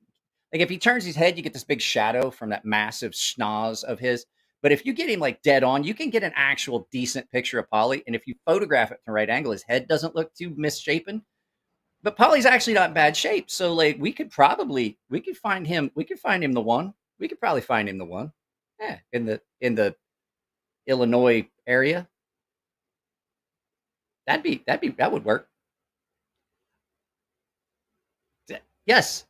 like, if he turns his head, you get this big shadow from that massive schnoz of his. But if you get him like dead on, you can get an actual decent picture of Polly. And if you photograph it from the right angle, his head doesn't look too misshapen. But Polly's actually not in bad shape. So like we could find him the one. We could probably find him the one. Yeah, in the Illinois area. That would work. Yes.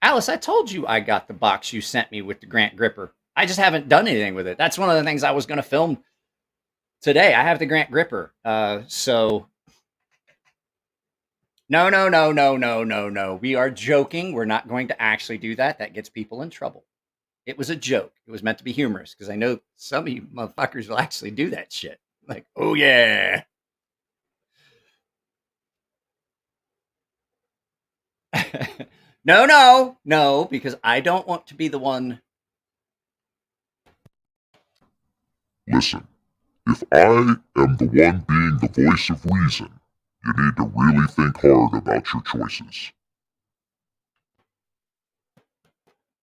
Alice, I told you I got the box you sent me with the Grant Gripper. I just haven't done anything with it. That's one of the things I was going to film today. I have the Grant Gripper. So no. We are joking. We're not going to actually do that. That gets people in trouble. It was a joke. It was meant to be humorous because I know some of you motherfuckers will actually do that shit. Like, oh yeah. No, because I don't want to be the one. Listen, if I am the one being the voice of reason, you need to really think hard about your choices.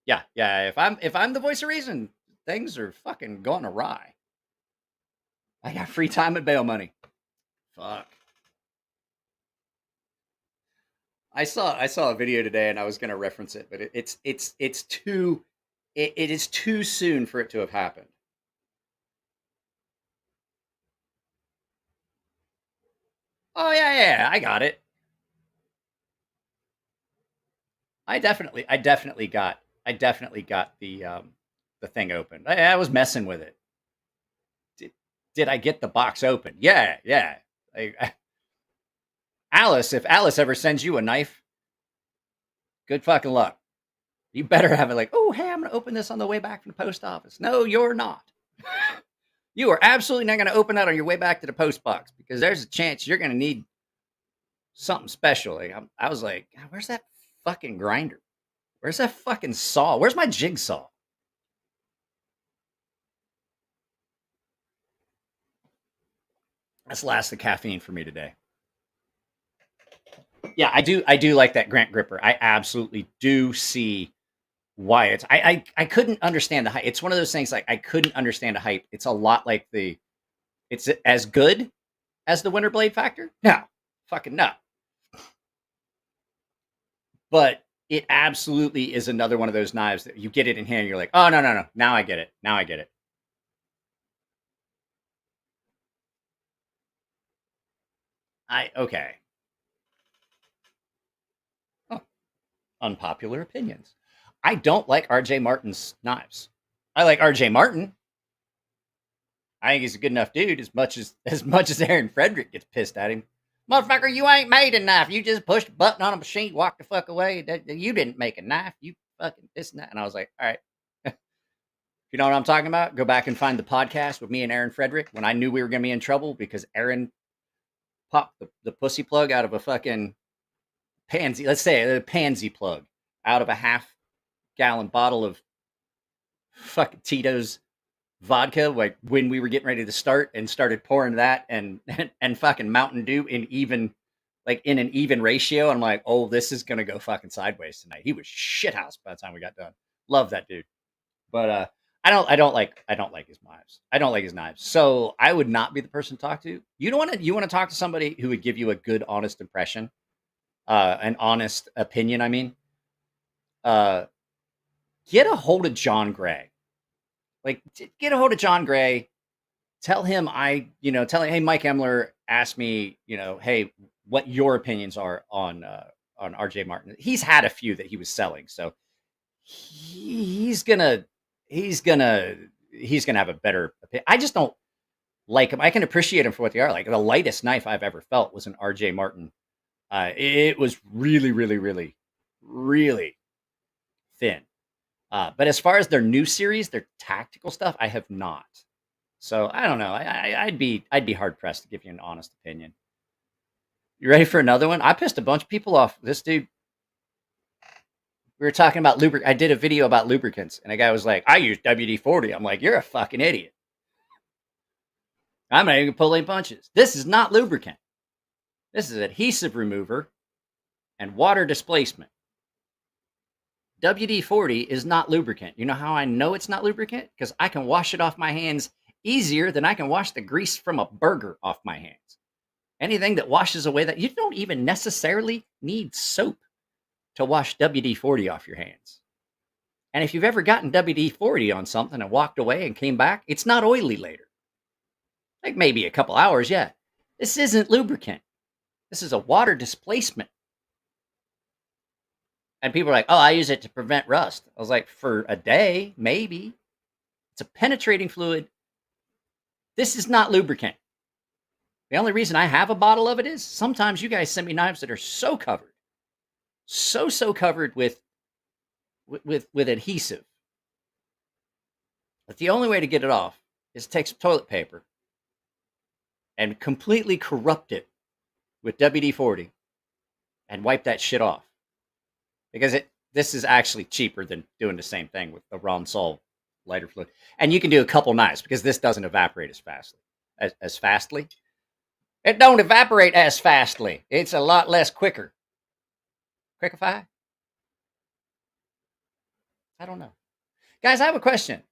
Yeah. If I'm the voice of reason, things are fucking going awry. I got free time and bail money. Fuck. I saw a video today, and I was going to reference it, but it is too soon for it to have happened. Oh yeah, I got it. I definitely got the thing open. I was messing with it. Did I get the box open? Yeah. Alice, if Alice ever sends you a knife, good fucking luck. You better have it like, oh, hey, I'm going to open this on the way back from the post office. No, you're not. You are absolutely not going to open that on your way back to the post box because there's a chance you're going to need something special. Like, I was like, where's that fucking grinder? Where's that fucking saw? Where's my jigsaw? That's the last of the caffeine for me today. Yeah, I do like that Grant Gripper. I absolutely do see why it's. I couldn't understand the hype. It's one of those things like I couldn't understand the hype. It's a lot like it's as good as the Winter Blade Factor. No, fucking no. But it absolutely is another one of those knives that you get it in hand, and you're like, oh no. Now I get it. Okay. Oh, unpopular opinions. I don't like R.J. Martin's knives. I like R.J. Martin. I think he's a good enough dude. As much as Aaron Frederick gets pissed at him, motherfucker, you ain't made a knife. You just pushed a button on a machine, walked the fuck away. You didn't make a knife. You fucking this and that. And I was like, all right. You know what I'm talking about? Go back and find the podcast with me and Aaron Frederick when I knew we were going to be in trouble because Aaron popped the pussy plug out of a fucking pansy. Let's say a pansy plug out of a half-gallon bottle of fucking Tito's vodka, like when we were getting ready to start, and started pouring that and fucking Mountain Dew in an even ratio. I'm like, oh, this is gonna go fucking sideways tonight. He was shithouse by the time we got done. Love that dude, but I don't like his knives. I don't like his knives. So I would not be the person to talk to. You want to talk to somebody who would give you a good, honest impression, an honest opinion. I mean, get a hold of John Gray. Like, get a hold of John Gray. Tell him hey, Mike Emler asked me, hey, what your opinions are on R.J. Martin. He's had a few that he was selling, so he's gonna have a better opinion. I just don't like him. I can appreciate him for what they are. Like, the lightest knife I've ever felt was an R.J. Martin. It was really, really, really, really thin. But as far as their new series, their tactical stuff, I have not. So I don't know. I'd be hard pressed to give you an honest opinion. You ready for another one? I pissed a bunch of people off. This dude. We were talking about lubricant. I did a video about lubricants, and a guy was like, "I use WD-40." I'm like, "You're a fucking idiot. I'm not even pulling punches. This is not lubricant. This is adhesive remover and water displacement. WD-40 is not lubricant. You know how I know it's not lubricant? Because I can wash it off my hands easier than I can wash the grease from a burger off my hands. Anything that washes away that, you don't even necessarily need soap to wash WD-40 off your hands. And if you've ever gotten WD-40 on something and walked away and came back, it's not oily later. Like maybe a couple hours, yeah. This isn't lubricant. This is a water displacement. And people are like, oh, I use it to prevent rust. I was like, for a day, maybe. It's a penetrating fluid. This is not lubricant. The only reason I have a bottle of it is sometimes you guys send me knives that are so covered, so covered with adhesive, that the only way to get it off is to take some toilet paper and completely corrupt it with WD-40 and wipe that shit off. Because this is actually cheaper than doing the same thing with the Ronsol lighter fluid. And you can do a couple knives because this doesn't evaporate as fastly. It don't evaporate as fastly. It's a lot less quicker. Quickify? I don't know. Guys, I have a question.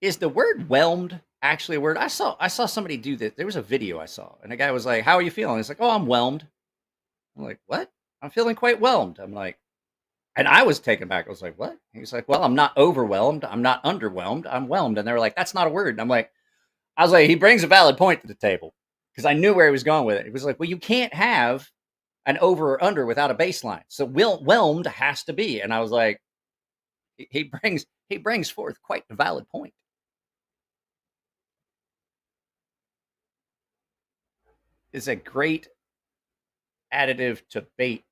Is the word whelmed actually a word? I saw somebody do this. There was a video I saw, and a guy was like, how are you feeling? He's like, oh, I'm whelmed. I'm like, what? I'm feeling quite whelmed. I'm like, and I was taken back. I was like, what? He's like, well, I'm not overwhelmed. I'm not underwhelmed. I'm whelmed. And they were like, that's not a word. And I was like, he brings a valid point to the table, because I knew where he was going with it. It was like, well, you can't have an over or under without a baseline. So whelmed has to be. And I was like, he brings forth quite a valid point. It's a great additive to bait.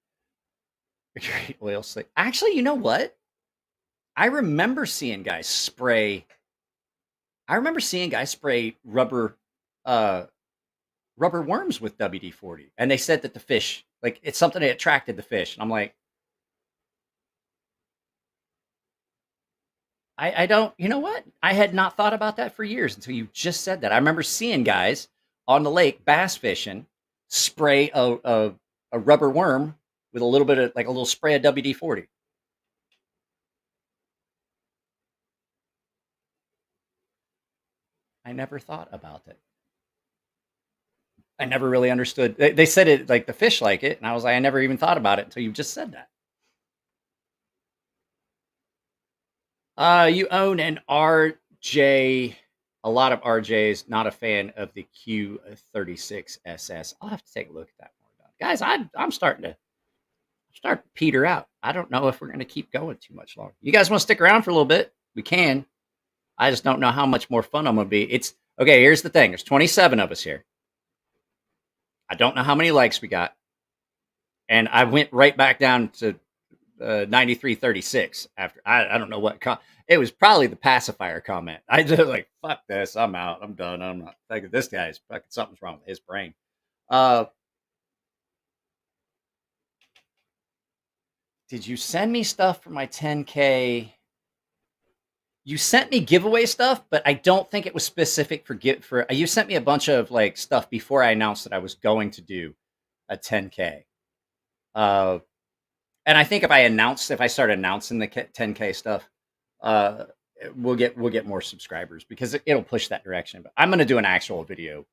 Great oil slick. Actually, you know what? I remember seeing guys spray rubber worms with WD-40, and they said that the fish, like, it's something that attracted the fish. And I'm like, I don't, you know what? I had not thought about that for years until you just said that. I remember seeing guys on the lake bass fishing spray a rubber worm with a little bit of, like, a little spray of WD-40. I never thought about it. I never really understood. They said it like the fish like it, and I was like, I never even thought about it until you just said that. You own an RJ, a lot of RJs. Not a fan of the Q36SS. I'll have to take a look at that more, guys. I'm starting to peter out. I don't know if we're going to keep going too much longer. You guys want to stick around for a little bit? We can. I just don't know how much more fun I'm going to be. It's okay. Here's the thing. There's 27 of us here. I don't know how many likes we got, and I went right back down to 93-36 after. I don't know what it was. Probably the pacifier comment. I just like, fuck this. I'm out. I'm done. I'm not thinking this guy's fucking, something's wrong with his brain. Did you send me stuff for my 10K? You sent me giveaway stuff, but I don't think it was specific for you sent me a bunch of like stuff before I announced that I was going to do a 10K. And I think if I start announcing the 10K stuff, we'll get more subscribers, because it'll push that direction. But I'm going to do an actual video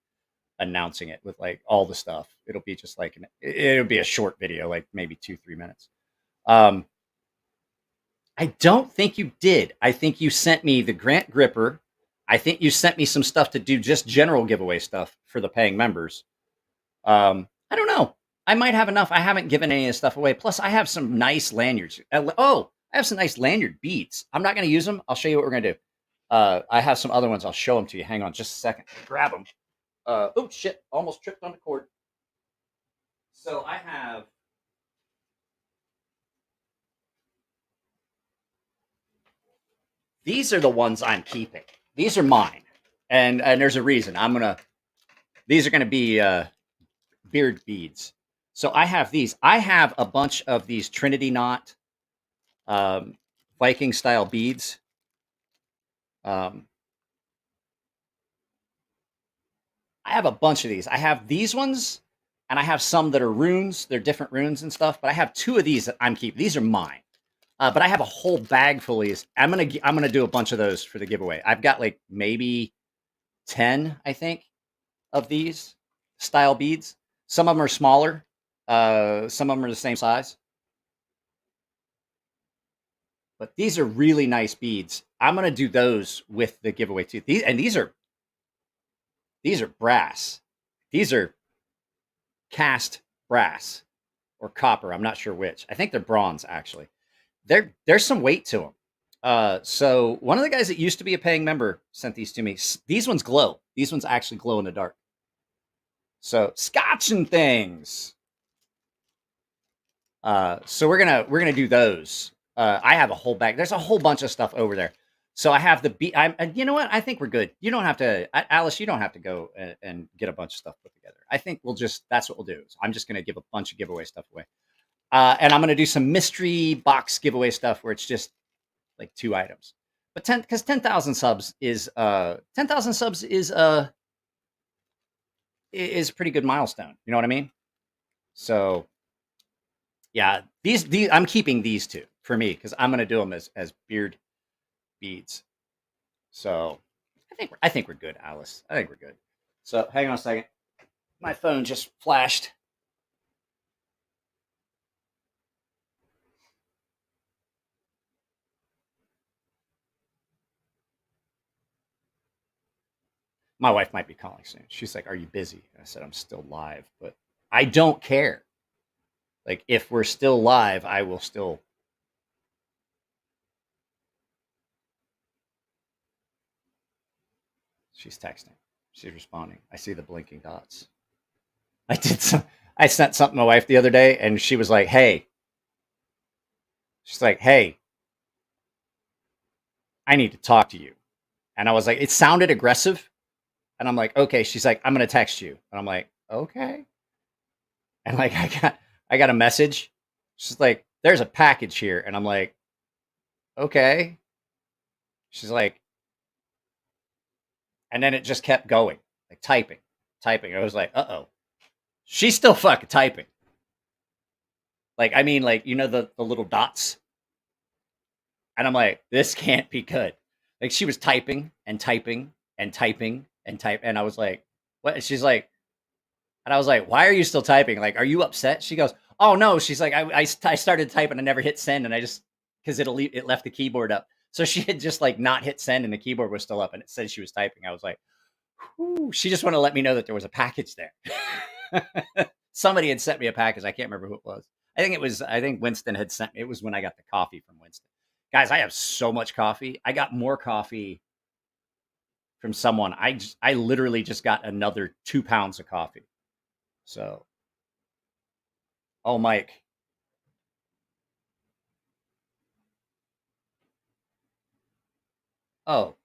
announcing it with like all the stuff. It'll be just like it'll be a short video, like maybe 2-3 minutes. I don't think you did. I think you sent me the Grant Gripper. I think you sent me some stuff to do just general giveaway stuff for the paying members. I don't know. I might have enough. I haven't given any of this stuff away. Plus, I have some nice lanyards. I have some nice lanyard beads. I'm not going to use them. I'll show you what we're going to do. I have some other ones. I'll show them to you. Hang on just a second. Grab them. Oh, shit. Almost tripped on the cord. So I have... These are the ones I'm keeping. These are mine, and there's a reason. These are gonna be beard beads. So I have these. I have a bunch of these Trinity knot Viking style beads. I have a bunch of these. I have these ones, and I have some that are runes. They're different runes and stuff. But I have 2 of these that I'm keeping. These are mine. But I have a whole bag full of these. I'm gonna do a bunch of those for the giveaway. I've got like maybe 10, I think, of these style beads. Some of them are smaller. Some of them are the same size. But these are really nice beads. I'm gonna do those with the giveaway too. These are brass. These are cast brass or copper. I'm not sure which. I think they're bronze actually. There's some weight to them. So one of the guys that used to be a paying member sent these to me. These ones glow. These ones actually glow in the dark. So scotching things. So we're gonna do those. I have a whole bag. There's a whole bunch of stuff over there. So I have you know what? I think we're good. You don't have to, Alice. You don't have to go and get a bunch of stuff put together. I think that's what we'll do. I'm just gonna give a bunch of giveaway stuff away. And I'm going to do some mystery box giveaway stuff where it's just like 2 items. But 10,000 subs is 10,000 subs is a pretty good milestone. You know what I mean? So yeah, these I'm keeping these 2 for me because I'm going to do them as beard beads. So I think we're good, Alice. I think we're good. So hang on a second. My phone just flashed. My wife might be calling soon. She's like, "Are you busy?" I said, "I'm still live, but I don't care. Like, if we're still live, I will still." She's texting. She's responding. I see the blinking dots. I sent something to my wife the other day, and she was like, "Hey." She's like, "Hey, I need to talk to you." And I was like, it sounded aggressive. And I'm like, "Okay." She's like, "I'm going to text you." And I'm like, "Okay." And like, I got a message. She's like, "There's a package here." And I'm like, "Okay." She's like, and then it just kept going, like typing. I was like, "Uh-oh." She's still fucking typing. Like, I mean, like, you know, the little dots. And I'm like, this can't be good. Like, she was typing and typing and typing and type. And I was like, what? And she's like, and I was like, why are you still typing? Like, are you upset? She goes, oh no. She's like, I started typing and never hit send. And I just, because it left the keyboard up. So she had just like not hit send and the keyboard was still up and it said she was typing. I was like, whew. She just wanted to let me know that there was a package there. Somebody had sent me a package. I can't remember who it was. I think Winston had sent me. It was when I got the coffee from Winston. Guys, I have so much coffee. I got more coffee from someone. I literally just got another 2 pounds of coffee. So, oh, Mike. Oh,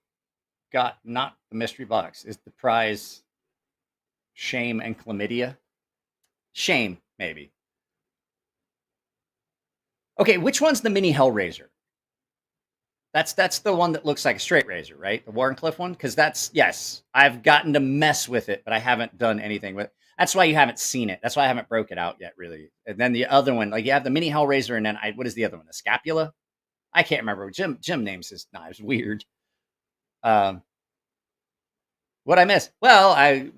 got not the mystery box. Is the prize shame and chlamydia? Shame, maybe. Okay, which one's the mini Hellraiser? That's the one that looks like a straight razor, right? The Warrenclyffe one? Because yes, I've gotten to mess with it, but I haven't done anything with it. That's why you haven't seen it. That's why I haven't broke it out yet, really. And then the other one, like you have the mini Hellraiser, and then what is the other one? The Scapula? I can't remember. Jim names his knives. Weird. What I miss? Well, I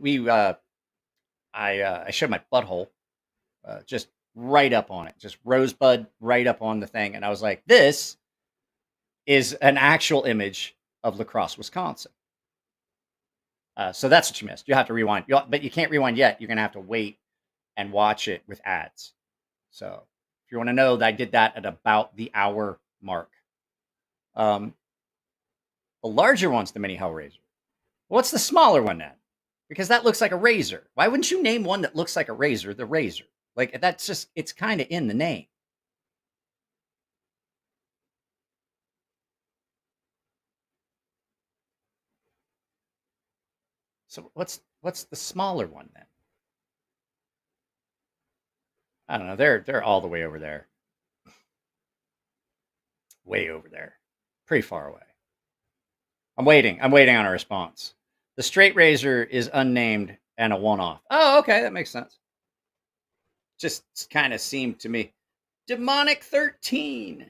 showed my butthole, just right up on it, just rosebud right up on the thing, and I was like, this is an actual image of La Crosse, Wisconsin. So that's what you missed. You have to rewind, but you can't rewind yet. You're going to have to wait and watch it with ads. So if you want to know, I did that at about the hour mark. The larger one's the mini Hellraiser. What's the smaller one then? Because that looks like a razor. Why wouldn't you name one that looks like a razor the razor? Like, that's just, it's kind of in the name. So what's the smaller one then? I don't know. They're all the way over there. Way over there. Pretty far away. I'm waiting on a response. The straight razor is unnamed and a one-off. Oh, okay, that makes sense. Just kind of seemed to me. Demonic 13.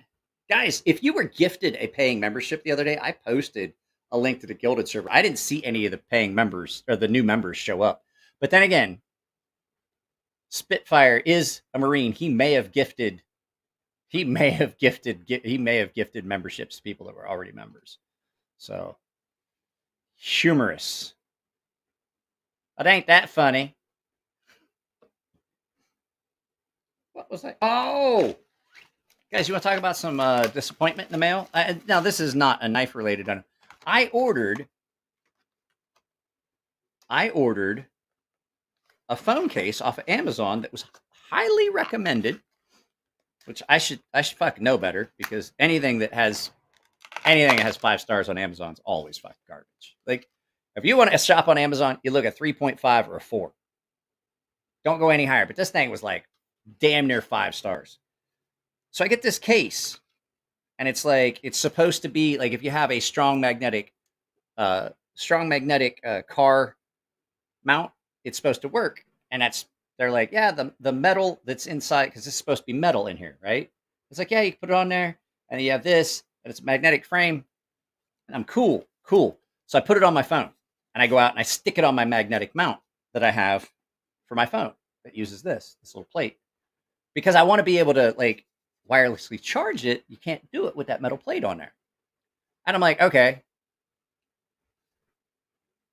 Guys, if you were gifted a paying membership the other day, I posted a link to the Gilded server. I didn't see any of the paying members or the new members show up. But then again, Spitfire is a Marine. He may have gifted memberships to people that were already members. So humorous. It ain't that funny. What was that? Oh, guys, you want to talk about some disappointment in the mail? Now, this is not a knife related. I ordered a phone case off of Amazon that was highly recommended, which I should fucking know better, because anything that has 5 stars on Amazon is always fucking garbage. Like, if you want to shop on Amazon, you look at 3.5 or a 4. Don't go any higher. But this thing was like damn near 5 stars. So I get this case, and it's like, it's supposed to be like, if you have a strong magnetic car mount, it's supposed to work. And they're like, yeah, the metal that's inside, because it's supposed to be metal in here, right? It's like, yeah, you can put it on there, and you have this, and it's a magnetic frame, and I'm cool. So I put it on my phone, and I go out and I stick it on my magnetic mount that I have for my phone that uses this little plate, because I want to be able to like wirelessly charge it. You can't do it with that metal plate on there. And I'm like, okay.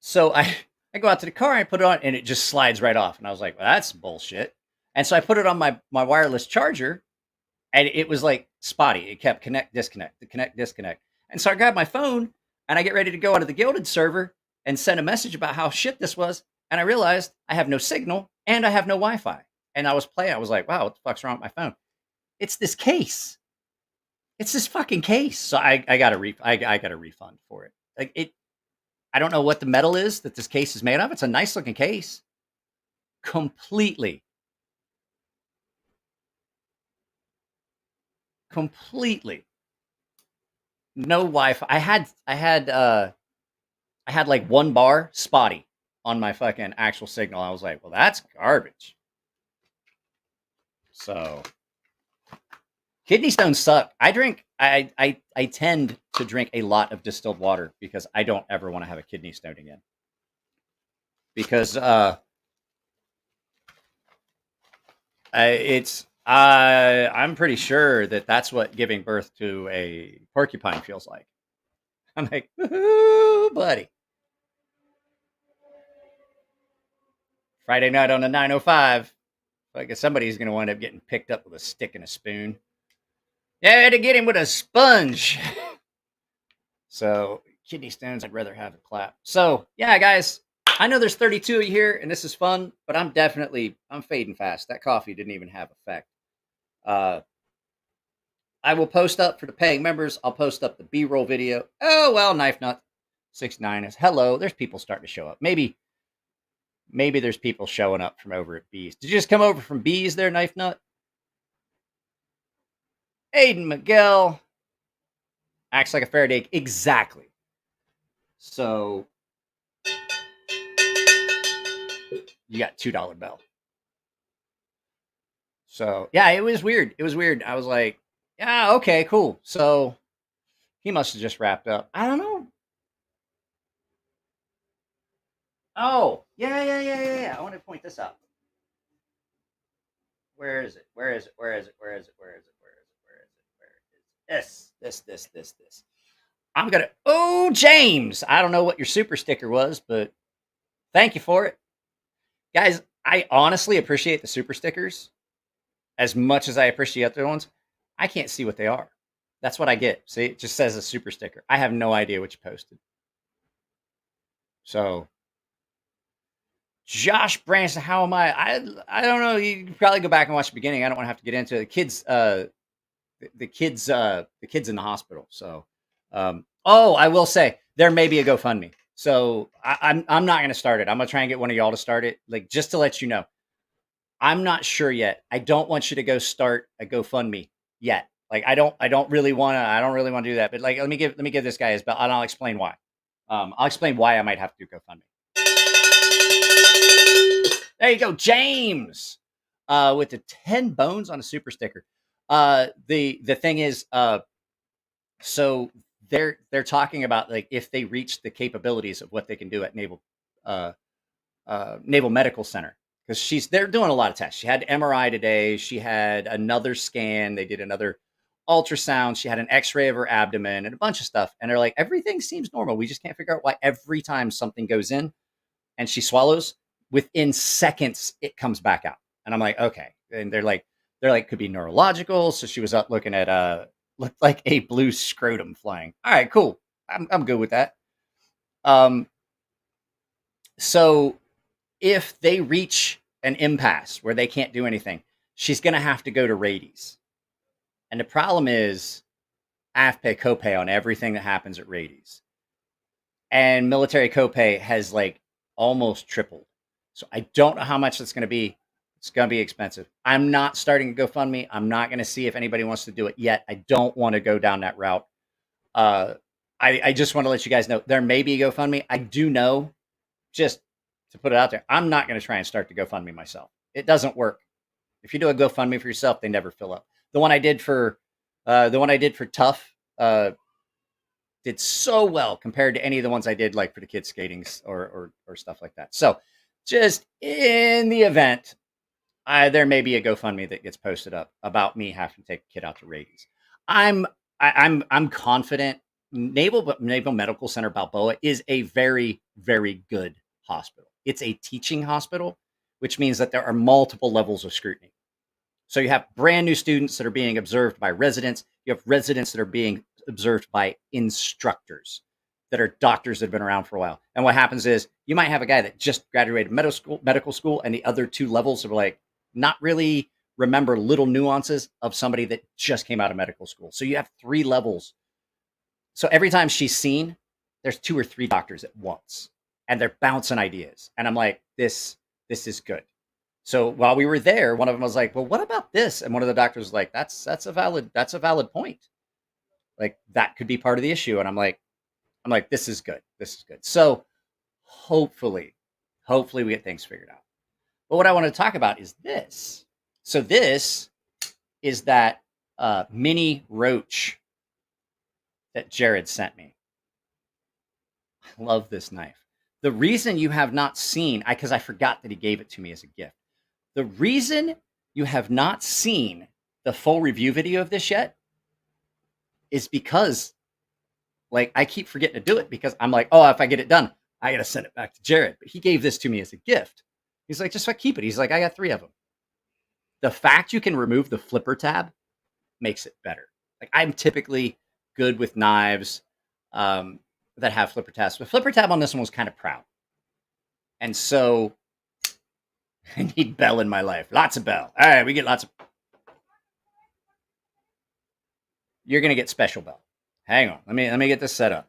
So I go out to the car, and I put it on, and it just slides right off. And I was like, well, that's bullshit. And so I put it on my wireless charger, and it was like spotty. It kept connect, disconnect. And so I grabbed my phone, and I get ready to go onto the Gilded server and send a message about how shit this was. And I realized I have no signal, and I have no Wi-Fi. And I was like, wow, what the fuck's wrong with my phone? It's this case. It's this fucking case. So I got a refund for it. Like, I don't know what the metal is that this case is made of. It's a nice looking case. Completely. No Wi-Fi. I had like 1 bar spotty on my fucking actual signal. I was like, well, that's garbage. So kidney stones suck. I tend to drink a lot of distilled water because I don't ever want to have a kidney stone again. Because I'm pretty sure that's what giving birth to a porcupine feels like. I'm like, woohoo, buddy. Friday night on the 905. I guess somebody's going to wind up getting picked up with a stick and a spoon. Yeah, I had to get him with a sponge. So, kidney stones, I'd rather have a clap. So, yeah, guys, I know there's 32 of you here, and this is fun, but I'm fading fast. That coffee didn't even have effect. I will post up for the paying members. I'll post up the B-roll video. Oh, well, Knife Nut 69 is hello. There's people starting to show up. Maybe there's people showing up from over at Bees. Did you just come over from Bees there, Knife Nut? Aiden Miguel. Acts like a Faraday. Exactly. So, you got $2 bell. So, yeah, it was weird. I was like, yeah, okay, cool. So, he must have just wrapped up. I don't know. Oh, yeah. I want to point this out. Where is it? This. I'm going to... Oh, James! I don't know what your super sticker was, but thank you for it. Guys, I honestly appreciate the super stickers as much as I appreciate the other ones. I can't see what they are. That's what I get. See, it just says a super sticker. I have no idea what you posted. So... Josh Branson, how am I? I don't know. You can probably go back and watch the beginning. I don't want to have to get into it. The kids in the hospital. So, I will say there may be a GoFundMe. So I'm not going to start it. I'm going to try and get one of y'all to start it, like just to let you know. I'm not sure yet. I don't want you to go start a GoFundMe yet. Like I don't really want to do that. But like let me give this guy his bell, and I'll explain why. I'll explain why I might have to do GoFundMe. There you go, James, with the 10 bones on a super sticker. The thing is, so they're talking about like if they reach the capabilities of what they can do at Naval Medical Center, because they're doing a lot of tests. She had MRI today. She had another scan. They did another ultrasound. She had an X-ray of her abdomen and a bunch of stuff. And they're like, everything seems normal. We just can't figure out why every time something goes in and she swallows, within seconds it comes back out. And I'm like, okay. And they're like, could be neurological. So she was up looking at looked like a blue scrotum flying. All right, cool. I'm good with that. So if they reach an impasse where they can't do anything, she's going to have to go to Rades. And the problem is I have to pay copay on everything that happens at Rades. And military copay has like almost tripled. So I don't know how much it's going to be. It's going to be expensive. I'm not starting a GoFundMe. I'm not going to see if anybody wants to do it yet. I don't want to go down that route. I just want to let you guys know there may be a GoFundMe. I do know, just to put it out there, I'm not going to try and start the GoFundMe myself. It doesn't work. If you do a GoFundMe for yourself, they never fill up. The one I did for Tough did so well compared to any of the ones I did like for the kids skating or stuff like that. So just in the event, there may be a GoFundMe that gets posted up about me having to take a kid out to Rades. I'm confident. Naval Medical Center Balboa is a very, very good hospital. It's a teaching hospital, which means that there are multiple levels of scrutiny. So you have brand new students that are being observed by residents. You have residents that are being observed by instructors that are doctors that have been around for a while. And what happens is you might have a guy that just graduated medical school, and the other two levels are like not really remember little nuances of somebody that just came out of medical school. So you have 3 levels. So every time she's seen, there's 2 or 3 doctors at once, and they're bouncing ideas. And I'm like, this is good. So while we were there, one of them was like, well, what about this? And one of the doctors was like, that's a valid point. Like that could be part of the issue. And I'm like, this is good. This is good. So hopefully we get things figured out. But what I want to talk about is this. So this is that mini roach that Jared sent me. I love this knife. The reason you have not seen, because I forgot that he gave it to me as a gift. The reason you have not seen the full review video of this yet is because, like, I keep forgetting to do it because I'm like, oh, if I get it done, I got to send it back to Jared. But he gave this to me as a gift. He's like, just keep it. He's like, I got 3 of them. The fact you can remove the flipper tab makes it better. Like, I'm typically good with knives that have flipper tabs. But flipper tab on this one was kind of proud. And so I need Bell in my life. Lots of Bell. All right, we get lots of... You're going to get special Bell. Hang on. Let me get this set up.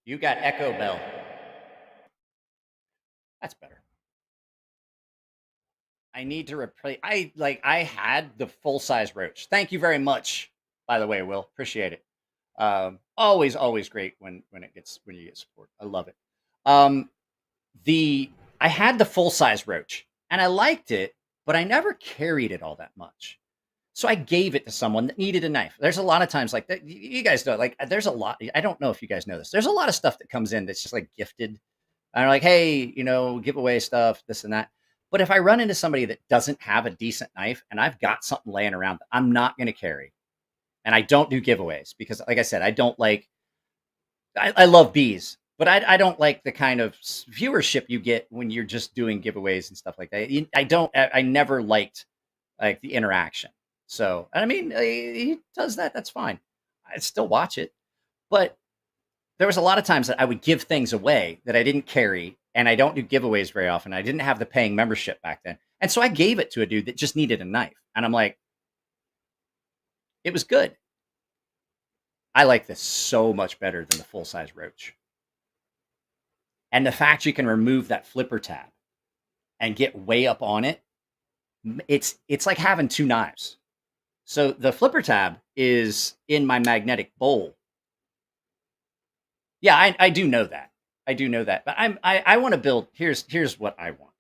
You got Echo Bell. That's better. I need to replace. I had the full size roach. Thank you very much, by the way, Will. Appreciate it. Always great when you get support. I love it. I had the full size roach and I liked it, but I never carried it all that much. So I gave it to someone that needed a knife. There's a lot of times like that. You guys know, like there's a lot. I don't know if you guys know this. There's a lot of stuff that comes in that's just like gifted. And I'm like, hey, giveaway stuff, this and that. But if I run into somebody that doesn't have a decent knife and I've got something laying around that I'm not going to carry, and I don't do giveaways because, like I said, I don't like. I love bees, but I don't like the kind of viewership you get when you're just doing giveaways and stuff like that. I never liked like the interaction. So, and I mean, he does that. That's fine. I'd still watch it. But there was a lot of times that I would give things away that I didn't carry, and I don't do giveaways very often. I didn't have the paying membership back then. And so I gave it to a dude that just needed a knife. And I'm like, it was good. I like this so much better than the full-size Roach. And the fact you can remove that flipper tab and get way up on it, it's like having two knives. So the flipper tab is in my magnetic bowl. Yeah, I do know that. I do know that. But I want to build, here's what I want.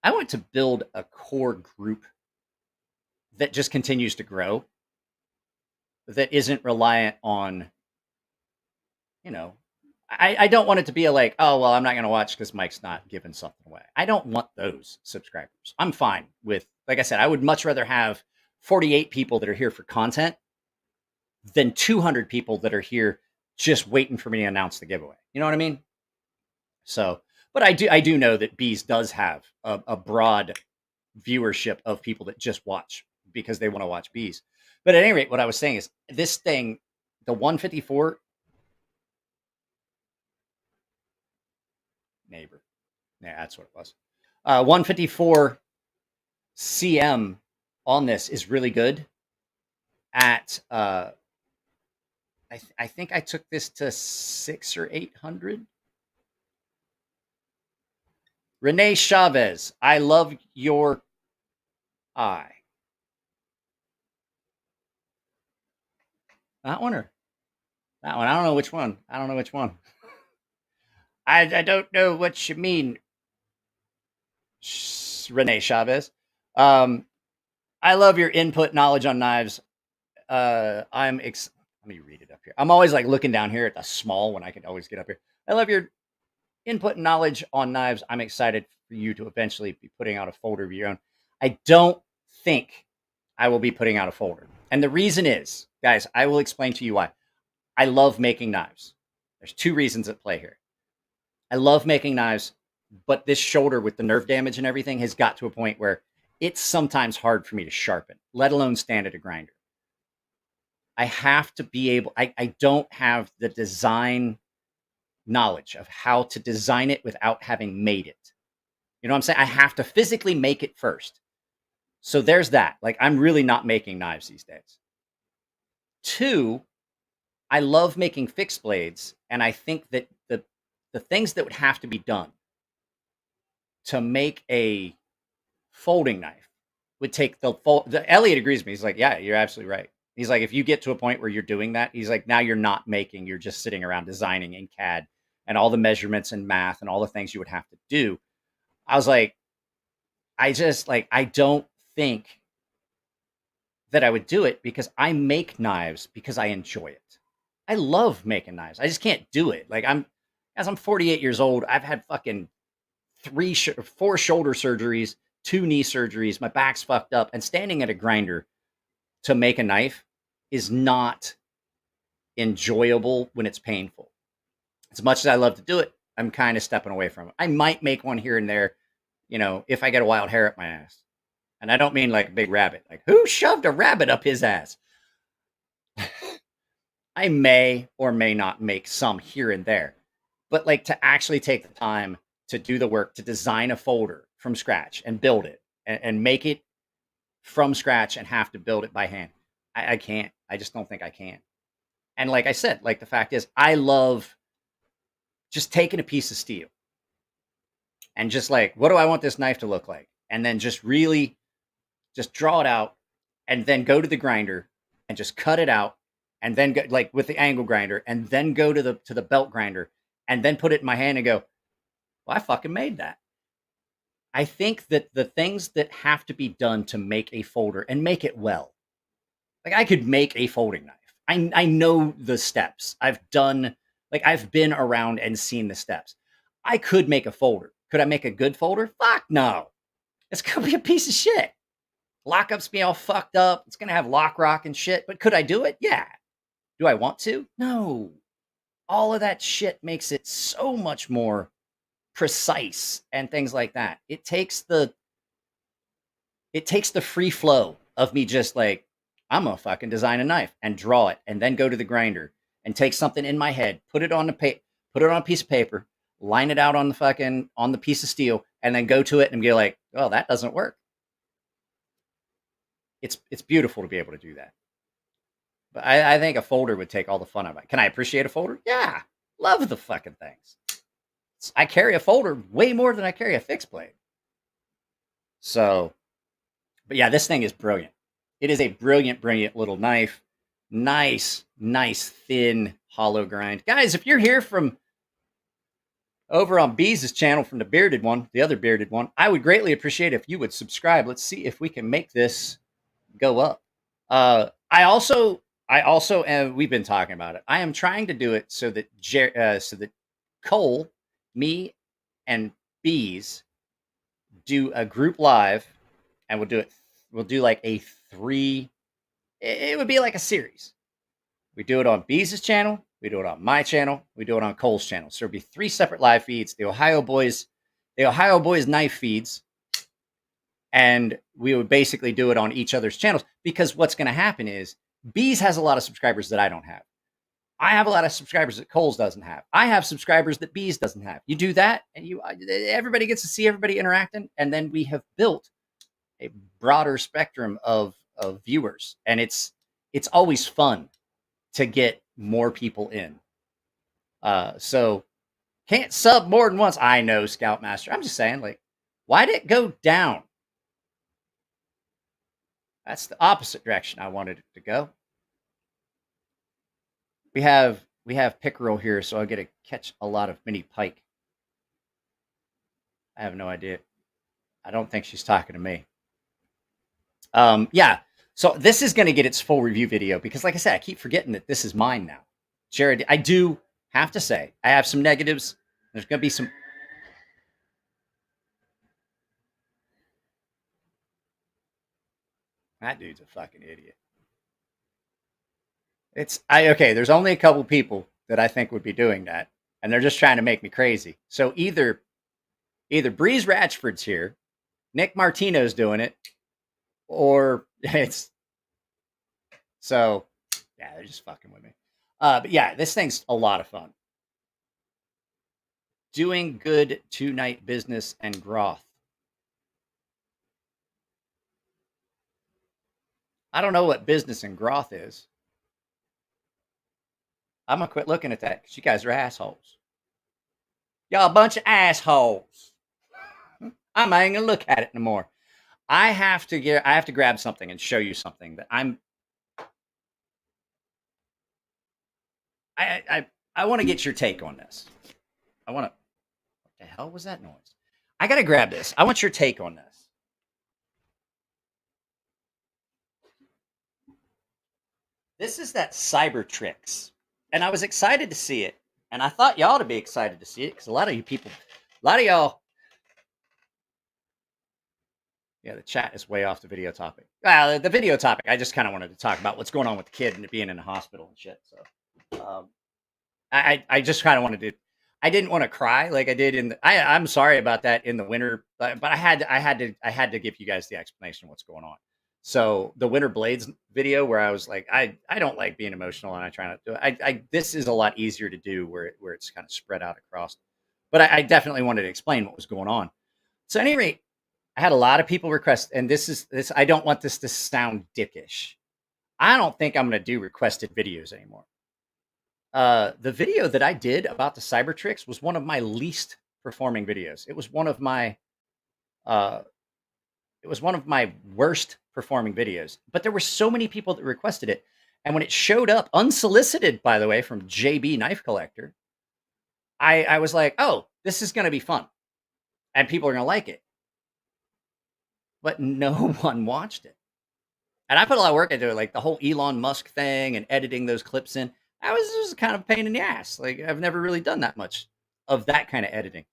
I want to build a core group that just continues to grow, that isn't reliant on, you know, I don't want it to be like, oh, well, I'm not going to watch because Mike's not giving something away. I don't want those subscribers. I'm fine with, like I said, I would much rather have 48 people that are here for content than 200 people that are here just waiting for me to announce the giveaway. You know what I mean? So, but I do know that Bees does have a broad viewership of people that just watch because they want to watch Bees. But at any rate, what I was saying is this thing, the 154 neighbor. Yeah, that's what it was. 154 CM on this is really good. At I think I took this to 600 or 800. Renee Chavez, I love your eye. That one or that one? I don't know which one. I don't know which one. I don't know what you mean, Renee Chavez. I love your input knowledge on knives. Let me read it up here. I'm always like looking down here at the small when I can always get up here. I love your input and knowledge on knives. I'm excited for you to eventually be putting out a folder of your own. I don't think I will be putting out a folder. And the reason is, guys, I will explain to you why. I love making knives. There's two reasons at play here. I love making knives, but this shoulder with the nerve damage and everything has got to a point where it's sometimes hard for me to sharpen, let alone stand at a grinder. I have to be able, I don't have the design knowledge of how to design it without having made it. You know what I'm saying? I have to physically make it first. So there's that. Like, I'm really not making knives these days. Two, I love making fixed blades, and I think that the things that would have to be done to make a folding knife would take Elliot agrees with me. He's like, yeah, you're absolutely right. He's like, if you get to a point where you're doing that, he's like, now you're not making, you're just sitting around designing in CAD and all the measurements and math and all the things you would have to do. I was like, I don't think that I would do it because I make knives because I enjoy it. I love making knives. I just can't do it. Like, I'm 48 years old. I've had fucking 4 shoulder surgeries, 2 knee surgeries. My back's fucked up, and standing at a grinder to make a knife is not enjoyable when it's painful. As much as I love to do it, I'm kind of stepping away from it. I might make one here and there, you know, if I get a wild hair up my ass. And I don't mean like a big rabbit. Like, who shoved a rabbit up his ass? I may or may not make some here and there. But like, to actually take the time to do the work, to design a folder from scratch and build it and make it from scratch and have to build it by hand, I can't. I just don't think I can. And like I said, like, the fact is, I love just taking a piece of steel and just like, what do I want this knife to look like? And then just really just draw it out and then go to the grinder and just cut it out and then go, like, with the angle grinder, and then go to the belt grinder and then put it in my hand and go, well, I fucking made that. I think that the things that have to be done to make a folder and make it well, like, I could make a folding knife. I know the steps. I've been around and seen the steps. I could make a folder. Could I make a good folder? Fuck no. It's going to be a piece of shit. Lockup's be all fucked up. It's going to have lock rock and shit. But could I do it? Yeah. Do I want to? No. All of that shit makes it so much more precise and things like that. It takes the free flow of me just like I'm gonna fucking design a knife and draw it, and then go to the grinder and take something in my head, put it on put it on a piece of paper, line it out on the piece of steel, and then go to it and be like, "Oh, that doesn't work." It's beautiful to be able to do that. But I think a folder would take all the fun out of it. Can I appreciate a folder? Yeah, love the fucking things. I carry a folder way more than I carry a fixed blade. So, but yeah, this thing is brilliant. It is a brilliant, brilliant little knife. Nice, thin, hollow grind. Guys, if you're here from over on Bees' channel from the bearded one, the other bearded one, I would greatly appreciate if you would subscribe. Let's see if we can make this go up. I also, we've been talking about it. I am trying to do it so that Cole, me, and Bees do a group live, and we'll do like a 3. It would be like a series. We do it on Bees' channel, we do it on my channel, we do it on Cole's channel. So it'll be 3 separate live feeds. The Ohio Boys knife feeds, and we would basically do it on each other's channels, because what's going to happen is Bees has a lot of subscribers that I don't have. I have a lot of subscribers that Cole's doesn't have. I have subscribers that Bees doesn't have. You do that, and everybody gets to see everybody interacting, and then we have built a broader spectrum of viewers, and it's always fun to get more people in. So can't sub more than once. I know, Scoutmaster. I'm just saying, like, why did it go down? That's the opposite direction I wanted it to go. We have pickerel here, so I get to catch a lot of mini pike. I have no idea. I don't think she's talking to me. Yeah. So this is going to get its full review video, because, like I said, I keep forgetting that this is mine now. Jared, I do have to say, I have some negatives. There's going to be some. That dude's a fucking idiot. Okay, there's only a couple people that I think would be doing that, and they're just trying to make me crazy. So either Breeze Ratchford's here, Nick Martino's doing it, or it's. So yeah, they're just fucking with me. But yeah, this thing's a lot of fun. Doing good 2-night business and groth. I don't know what business and groth is. I'm going to quit looking at that, because you guys are assholes. Y'all a bunch of assholes. I'm not even going to look at it no more. I have to grab something and show you something that I want to get your take on this. What the hell was that noise? I got to grab this. I want your take on this. This is that Cybertrix, and I was excited to see it, and I thought y'all to be excited to see it, because a lot of y'all. Yeah, the chat is way off the video topic. Well, the video topic, I just kind of wanted to talk about what's going on with the kid and it being in the hospital and shit. So, I just kind of wanted to. I didn't want to cry like I did I'm sorry about that in the winter, but I had to give you guys the explanation of what's going on. So the Winter Blades video, where I was like, I don't like being emotional, and I try not to do it. This is a lot easier to do where it's kind of spread out across. But I definitely wanted to explain what was going on. So at any rate, I had a lot of people request, and this. I don't want this to sound dickish. I don't think I'm going to do requested videos anymore. The video that I did about the Cybertrix was one of my least performing videos. It was one of my worst performing videos. But there were so many people that requested it, and when it showed up unsolicited, by the way, from JB Knife Collector, I was like, oh, this is going to be fun, and people are going to like it. But no one watched it. And I put a lot of work into it, like the whole Elon Musk thing and editing those clips in. It was kind of a pain in the ass. Like, I've never really done that much of that kind of editing.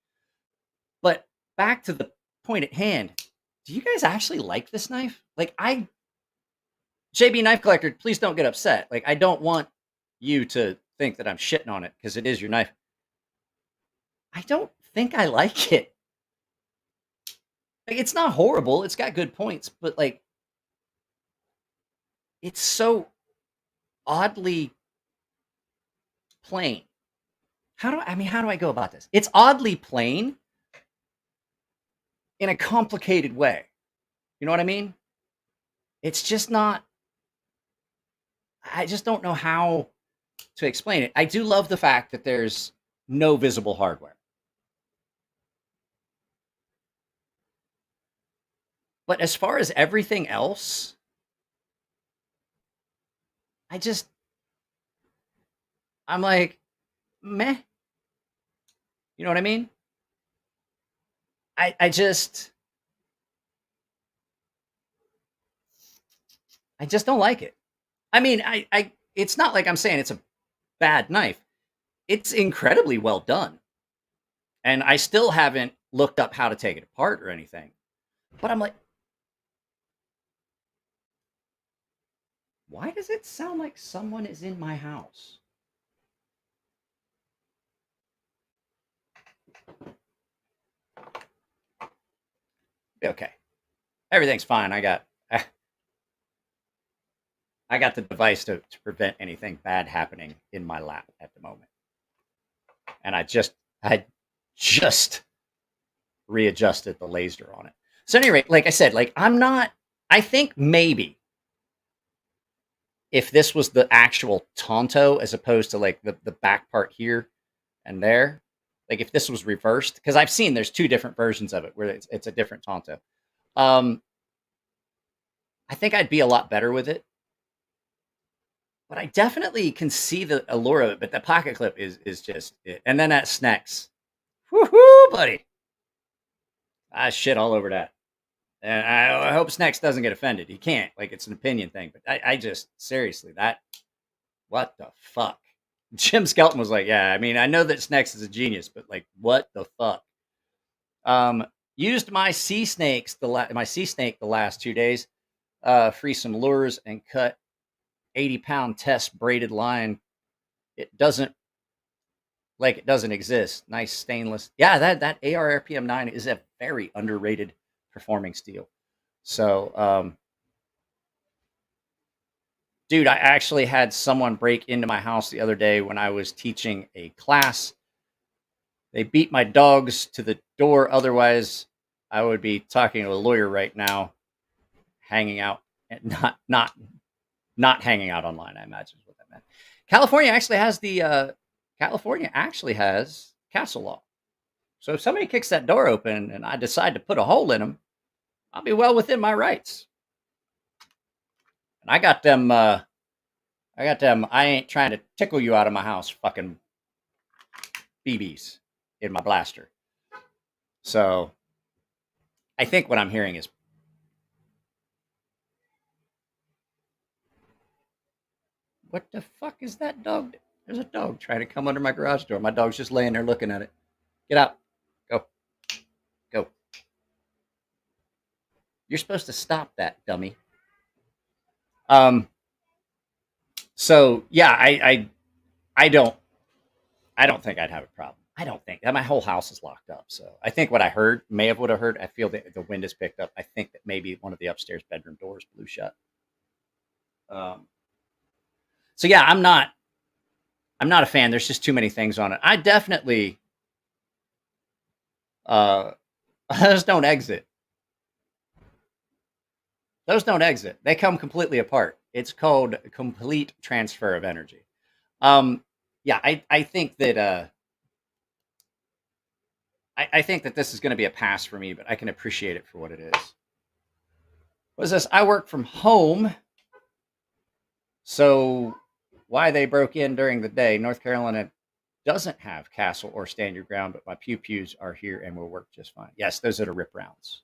But back to the point at hand, do you guys actually like this knife? Like, JB Knife Collector, please don't get upset. Like, I don't want you to think that I'm shitting on it, because it is your knife. I don't think I like it. Like, it's not horrible. It's got good points, but like, it's so oddly plain. How do I go about this? It's oddly plain in a complicated way. You know what I mean? It's just not, I just don't know how to explain it. I do love the fact that there's no visible hardware. But as far as everything else, I'm like, meh. You know what I mean? I just don't like it. I mean, it's not like I'm saying it's a bad knife. It's incredibly well done. And I still haven't looked up how to take it apart or anything. But I'm like, why does it sound like someone is in my house? Okay. Everything's fine. I got the device to prevent anything bad happening in my lap at the moment. And I just readjusted the laser on it. So anyway, like I said, like I think maybe if this was the actual Tonto as opposed to like the back part here and there, like if this was reversed, because I've seen there's two different versions of it where it's a different Tonto. I think I'd be a lot better with it. But I definitely can see the allure of it, but the pocket clip is just it. And then that Snex. Woohoo, buddy. I shit all over that. And I hope Snex doesn't get offended. He can't. Like, it's an opinion thing. But I just, seriously, what the fuck? Jim Skelton was like, yeah, I mean, I know that Snex is a genius, but like, what the fuck? Used my sea snake the last 2 days, free some lures and cut 80-pound test braided line. It doesn't exist. Nice stainless. Yeah, that AR RPM 9 is a very underrated performing steel. So, dude, I actually had someone break into my house the other day when I was teaching a class. They beat my dogs to the door. Otherwise, I would be talking to a lawyer right now, hanging out, and not hanging out online, I imagine is what that meant. California actually has castle law. So if somebody kicks that door open and I decide to put a hole in them, I'll be well within my rights. And I got them, I ain't trying to tickle you out of my house, fucking BBs in my blaster. So I think what I'm hearing is, what the fuck is that dog? There's a dog trying to come under my garage door. My dog's just laying there looking at it. Get out. Go. Go. You're supposed to stop that, dummy. So yeah, I don't think I'd have a problem. I don't think my whole house is locked up. So I think what I heard, I feel that the wind is picked up. I think that maybe one of the upstairs bedroom doors blew shut. So yeah, I'm not a fan. There's just too many things on it. I definitely, those don't exit. Those don't exit. They come completely apart. It's called complete transfer of energy. Yeah, I think that I think that this is going to be a pass for me, but I can appreciate it for what it is. What is this? I work from home, so why they broke in during the day? North Carolina doesn't have castle or stand your ground, but my pew-pews are here and will work just fine. Yes, those are the rip rounds.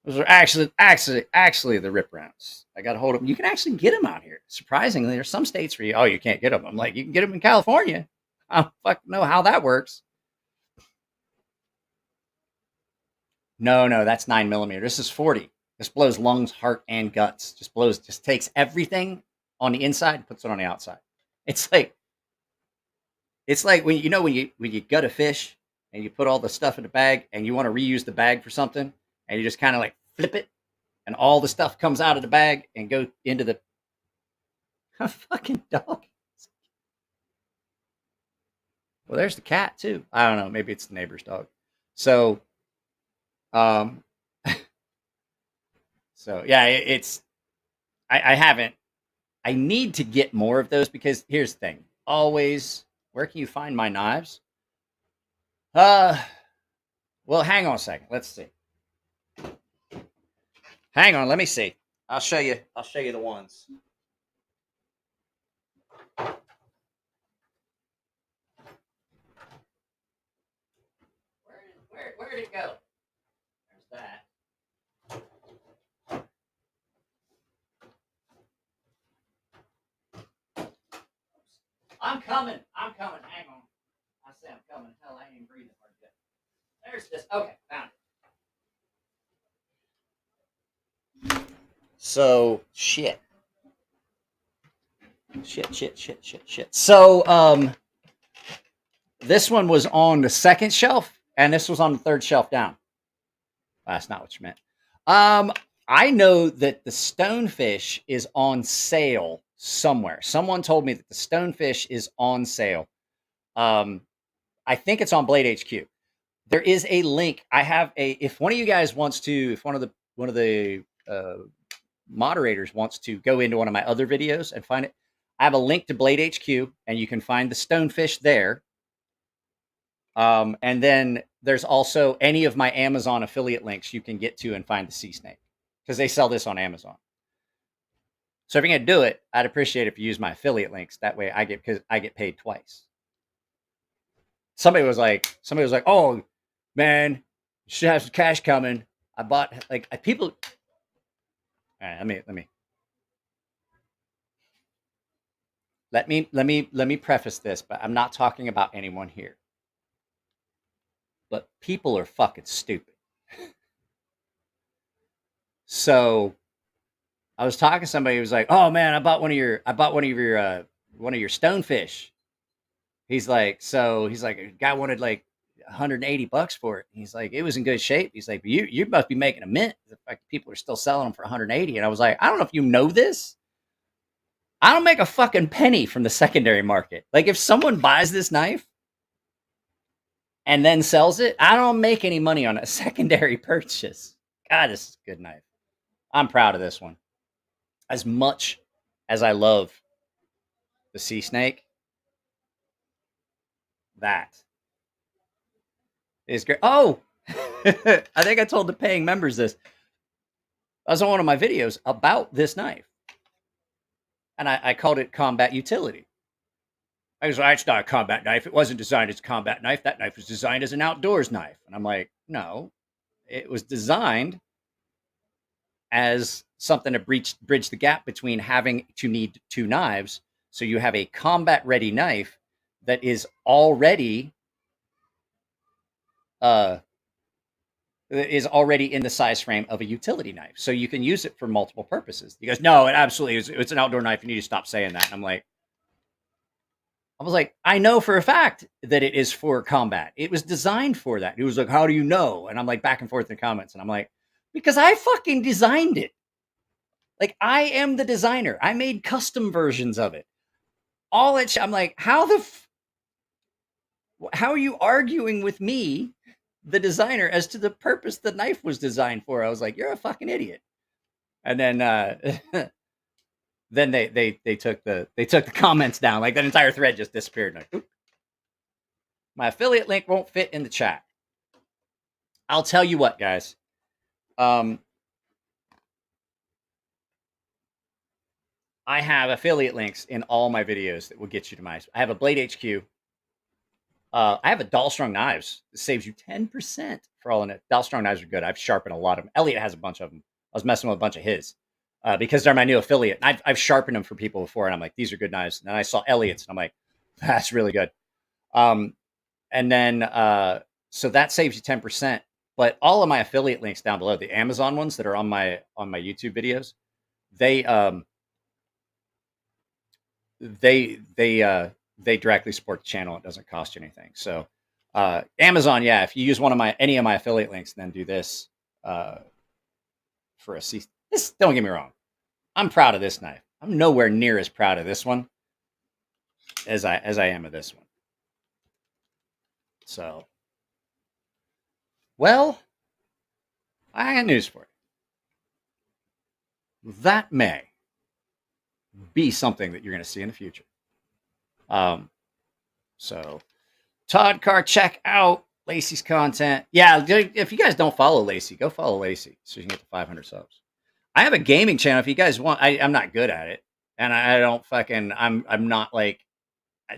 Those are actually the rip rounds. I got a hold of them. You can actually get them out here. Surprisingly, there's some states where you can't get them. I'm like, you can get them in California. I don't fucking know how that works. No, that's 9mm. This is 40. This blows lungs, heart, and guts. Just takes everything on the inside and puts it on the outside. It's like when you gut a fish and you put all the stuff in the bag and you want to reuse the bag for something, and you just kind of like flip it and all the stuff comes out of the bag and go into the A fucking dog. Well, there's the cat too. I don't know. Maybe it's the neighbor's dog. So, um, so yeah, it's. I haven't. I need to get more of those because here's the thing. Always, where can you find my knives? Well, hang on a second. Let's see. Hang on. Let me see. I'll show you. I'll show you the ones. Where did it go? There's that. I'm coming. I'm coming. Hang on. I say I'm coming. Hell, I ain't breathing hard yet. There's this. Okay, found it. So shit. Shit. So this one was on the second shelf, and this was on the third shelf down. That's not what you meant. I know that the stonefish is on sale somewhere. Someone told me that the stonefish is on sale. I think it's on Blade HQ. There is a link. I have a. If one of you guys wants to, if one of the moderators wants to go into one of my other videos and find it, I have a link to Blade HQ, and you can find the stonefish there. And then there's also any of my Amazon affiliate links you can get to and find the sea snake because they sell this on Amazon. So if you're gonna do it, I'd appreciate it if you use my affiliate links. That way, I get paid twice. Somebody was like, "Oh, man, you should have some cash coming." I bought people. All right, let me preface this, but I'm not talking about anyone here. But people are fucking stupid. So I was talking to somebody who was like, "Oh man, I bought one of your stonefish." He's like, a guy wanted like $180 for it. He's like, it was in good shape. He's like, you must be making a mint. The fact people are still selling them for 180. And I was like, I don't know if you know this. I don't make a fucking penny from the secondary market. Like if someone buys this knife and then sells it, I don't make any money on a secondary purchase. God, this is a good knife. I'm proud of this one. As much as I love the sea snake, that is great. Oh, I think I told the paying members this. I was on one of my videos about this knife. And I called it combat utility. I was like, it's not a combat knife. It wasn't designed as a combat knife. That knife was designed as an outdoors knife. And I'm like, no, it was designed as something to bridge the gap between having to need two knives. So you have a combat ready knife that is already in the size frame of a utility knife. So you can use it for multiple purposes. He goes, no, it absolutely is. It's an outdoor knife. You need to stop saying that. And I was like, I know for a fact that it is for combat. It was designed for that. He was like, how do you know? And I'm like back and forth in the comments. And I'm like, because I fucking designed it. Like I am the designer. I made custom versions of it. I'm like, how are you arguing with me, the designer, as to the purpose the knife was designed for? I was like, you're a fucking idiot. And then then they took the comments down. Like that entire thread just disappeared. Like, oop. My affiliate link won't fit in the chat. I'll tell you what, guys. I have affiliate links in all my videos that will get you to my. I have a Blade HQ. I have a Doll Strong Knives. It saves you 10% for all in it. Doll Strong Knives are good. I've sharpened a lot of them. Elliot has a bunch of them. I was messing with a bunch of his because they're my new affiliate. And I've sharpened them for people before, and I'm like, these are good knives. And then I saw Elliot's, and I'm like, that's really good. And then so that saves you 10%. But all of my affiliate links down below, the Amazon ones that are on my YouTube videos, they directly support the channel. It doesn't cost you anything. So Amazon, yeah, if you use any of my affiliate links, then do this for a C. This, don't get me wrong, I'm proud of this knife. I'm nowhere near as proud of this one as I am of this one. So, well, I got news for you. That may be something that you're going to see in the future. So Todd Carr, check out Lacey's content. Yeah, if you guys don't follow Lacey, go follow Lacey so you can get to 500 subs. I have a gaming channel if you guys want. I'm not good at it, and I don't fucking. I'm not like,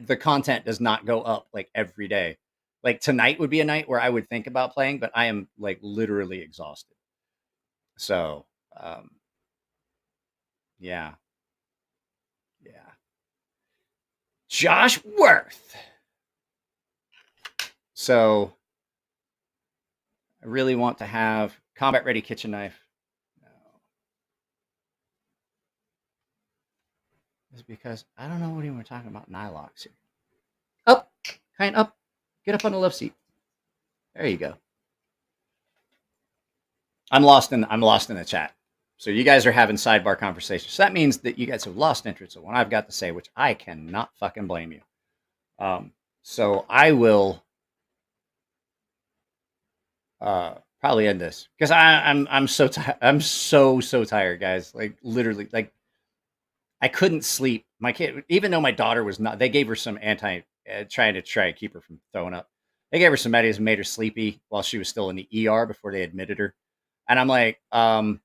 the content does not go up like every day. Like tonight would be a night where I would think about playing, but I am like literally exhausted. So, yeah. Josh Worth. So I really want to have combat ready kitchen knife. No. It's because I don't know what even we're talking about nylocks here. Up, kind up. Get up on the left seat. There you go. I'm lost in the chat. So you guys are having sidebar conversations. So that means that you guys have lost interest in what I've got to say, which I cannot fucking blame you. So I will probably end this because I'm so tired. I'm so tired, guys. Like literally, like I couldn't sleep. My kid, even though my daughter was not, they gave her some trying to keep her from throwing up. They gave her some medicine, made her sleepy while she was still in the ER before they admitted her. And I'm like, I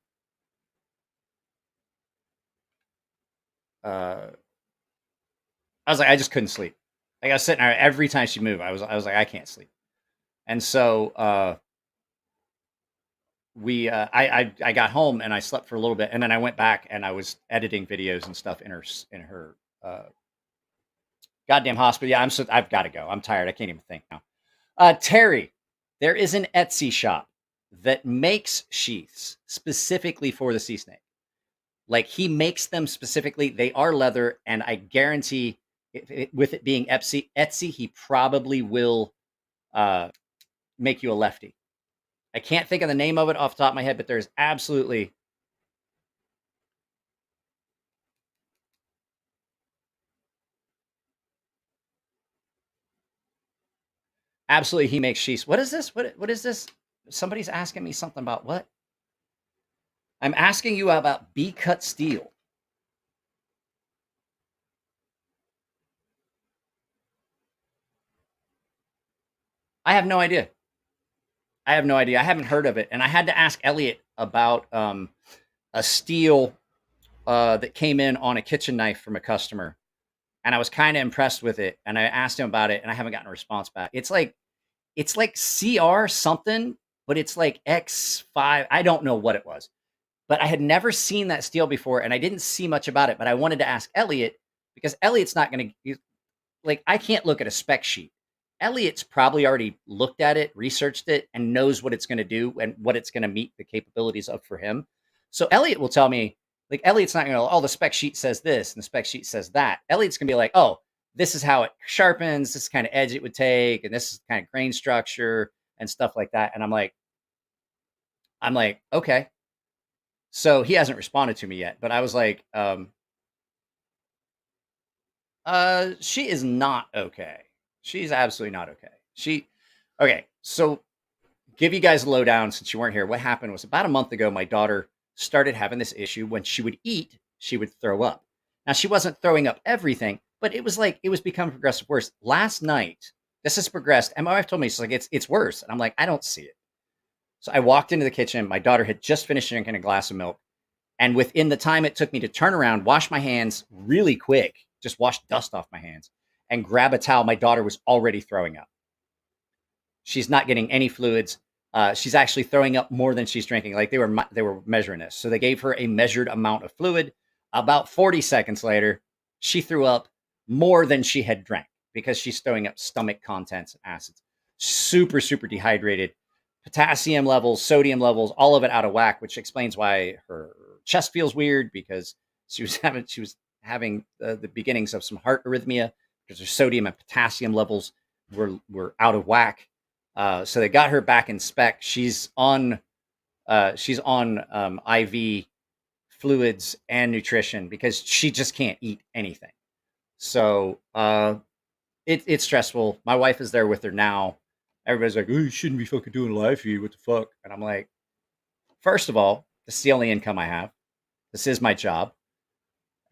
was like, I just couldn't sleep. Like I was sitting there every time she moved. I was like, I can't sleep. And so I got home and I slept for a little bit, and then I went back and I was editing videos and stuff in her goddamn hospital. Yeah, I've got to go. I'm tired. I can't even think now. Terry, there is an Etsy shop that makes sheaths specifically for the sea snake. Like he makes them specifically. They are leather, and I guarantee with it being Etsy, he probably will make you a lefty. I can't think of the name of it off the top of my head, but there's absolutely he makes sheaths. What is this? What is this? Somebody's asking me something about what? I'm asking you about B-cut steel. I have no idea. I haven't heard of it. And I had to ask Elliot about a steel that came in on a kitchen knife from a customer. And I was kind of impressed with it. And I asked him about it, and I haven't gotten a response back. It's like CR something, but it's like X5. I don't know what it was. But I had never seen that steel before, and I didn't see much about it. But I wanted to ask Elliot, because Elliot's not going to, like, I can't look at a spec sheet. Elliot's probably already looked at it, researched it, and knows what it's going to do and what it's going to meet the capabilities of for him. So Elliot will tell me, like, Elliot's not going to, oh, the spec sheet says this and the spec sheet says that. Elliot's going to be like, oh, this is how it sharpens, this is the kind of edge it would take, and this is the kind of grain structure and stuff like that. And I'm like, okay. So he hasn't responded to me yet, but I was like, she is not okay. She's absolutely not okay. Okay. So give you guys a lowdown since you weren't here. What happened was about a month ago, my daughter started having this issue. When she would eat, she would throw up. Now she wasn't throwing up everything, but it was becoming progressive worse. Last night, this has progressed. And my wife told me, she's like, it's worse. And I'm like, I don't see it. So I walked into the kitchen. My daughter had just finished drinking a glass of milk. And within the time it took me to turn around, wash my hands really quick, just wash dust off my hands, and grab a towel, my daughter was already throwing up. She's not getting any fluids. She's actually throwing up more than she's drinking. Like they were measuring this. So they gave her a measured amount of fluid. About 40 seconds later, she threw up more than she had drank because she's throwing up stomach contents and acids. Super, super dehydrated. Potassium levels, sodium levels, all of it out of whack, which explains why her chest feels weird, because she was having the beginnings of some heart arrhythmia because her sodium and potassium levels were out of whack. So they got her back in spec. She's on IV fluids and nutrition because she just can't eat anything. So it's stressful. My wife is there with her now. Everybody's like, "Oh, you shouldn't be fucking doing a live feed. What the fuck?" And I'm like, first of all, this is the only income I have. This is my job.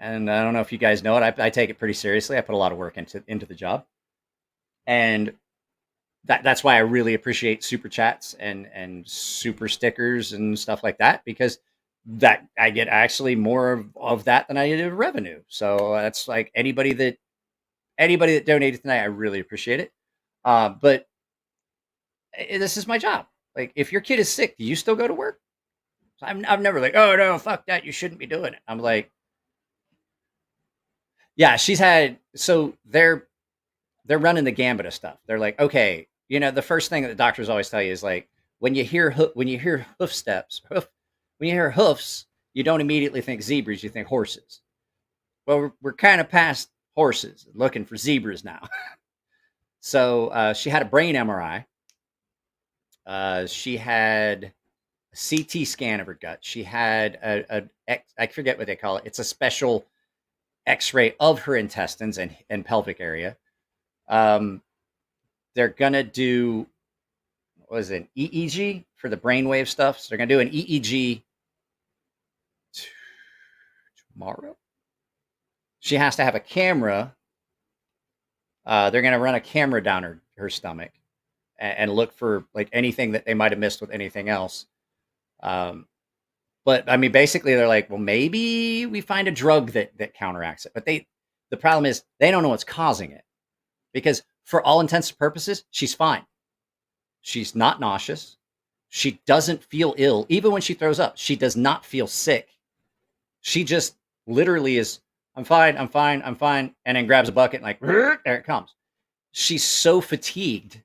And I don't know if you guys know it. I take it pretty seriously. I put a lot of work into the job. And that's why I really appreciate super chats and super stickers and stuff like that, because that I get actually more of that than I get of revenue. So that's like anybody that donated tonight, I really appreciate it. But this is my job. Like, if your kid is sick, do you still go to work? I'm never like, oh no, fuck that, you shouldn't be doing it. I'm like, yeah, she's had, so they're running the gambit of stuff. They're like, okay, the first thing that the doctors always tell you is like, when you hear hoof steps, when you hear hoofs, you don't immediately think zebras, you think horses. Well, we're kind of past horses, looking for zebras now. So she had a brain MRI. She had a CT scan of her gut. She had I forget what they call it. It's a special X-ray of her intestines and pelvic area. They're gonna do, what was it, an EEG for the brainwave stuff. So they're gonna do an EEG tomorrow. She has to have a camera. They're gonna run a camera down her stomach and look for like anything that they might have missed with anything else. But I mean, basically, they're like, well, maybe we find a drug that counteracts it. But the problem is they don't know what's causing it, because for all intents and purposes, she's fine. She's not nauseous. She doesn't feel ill. Even when she throws up, she does not feel sick. She just literally is, I'm fine, I'm fine, I'm fine. And then grabs a bucket and like, there it comes. She's so fatigued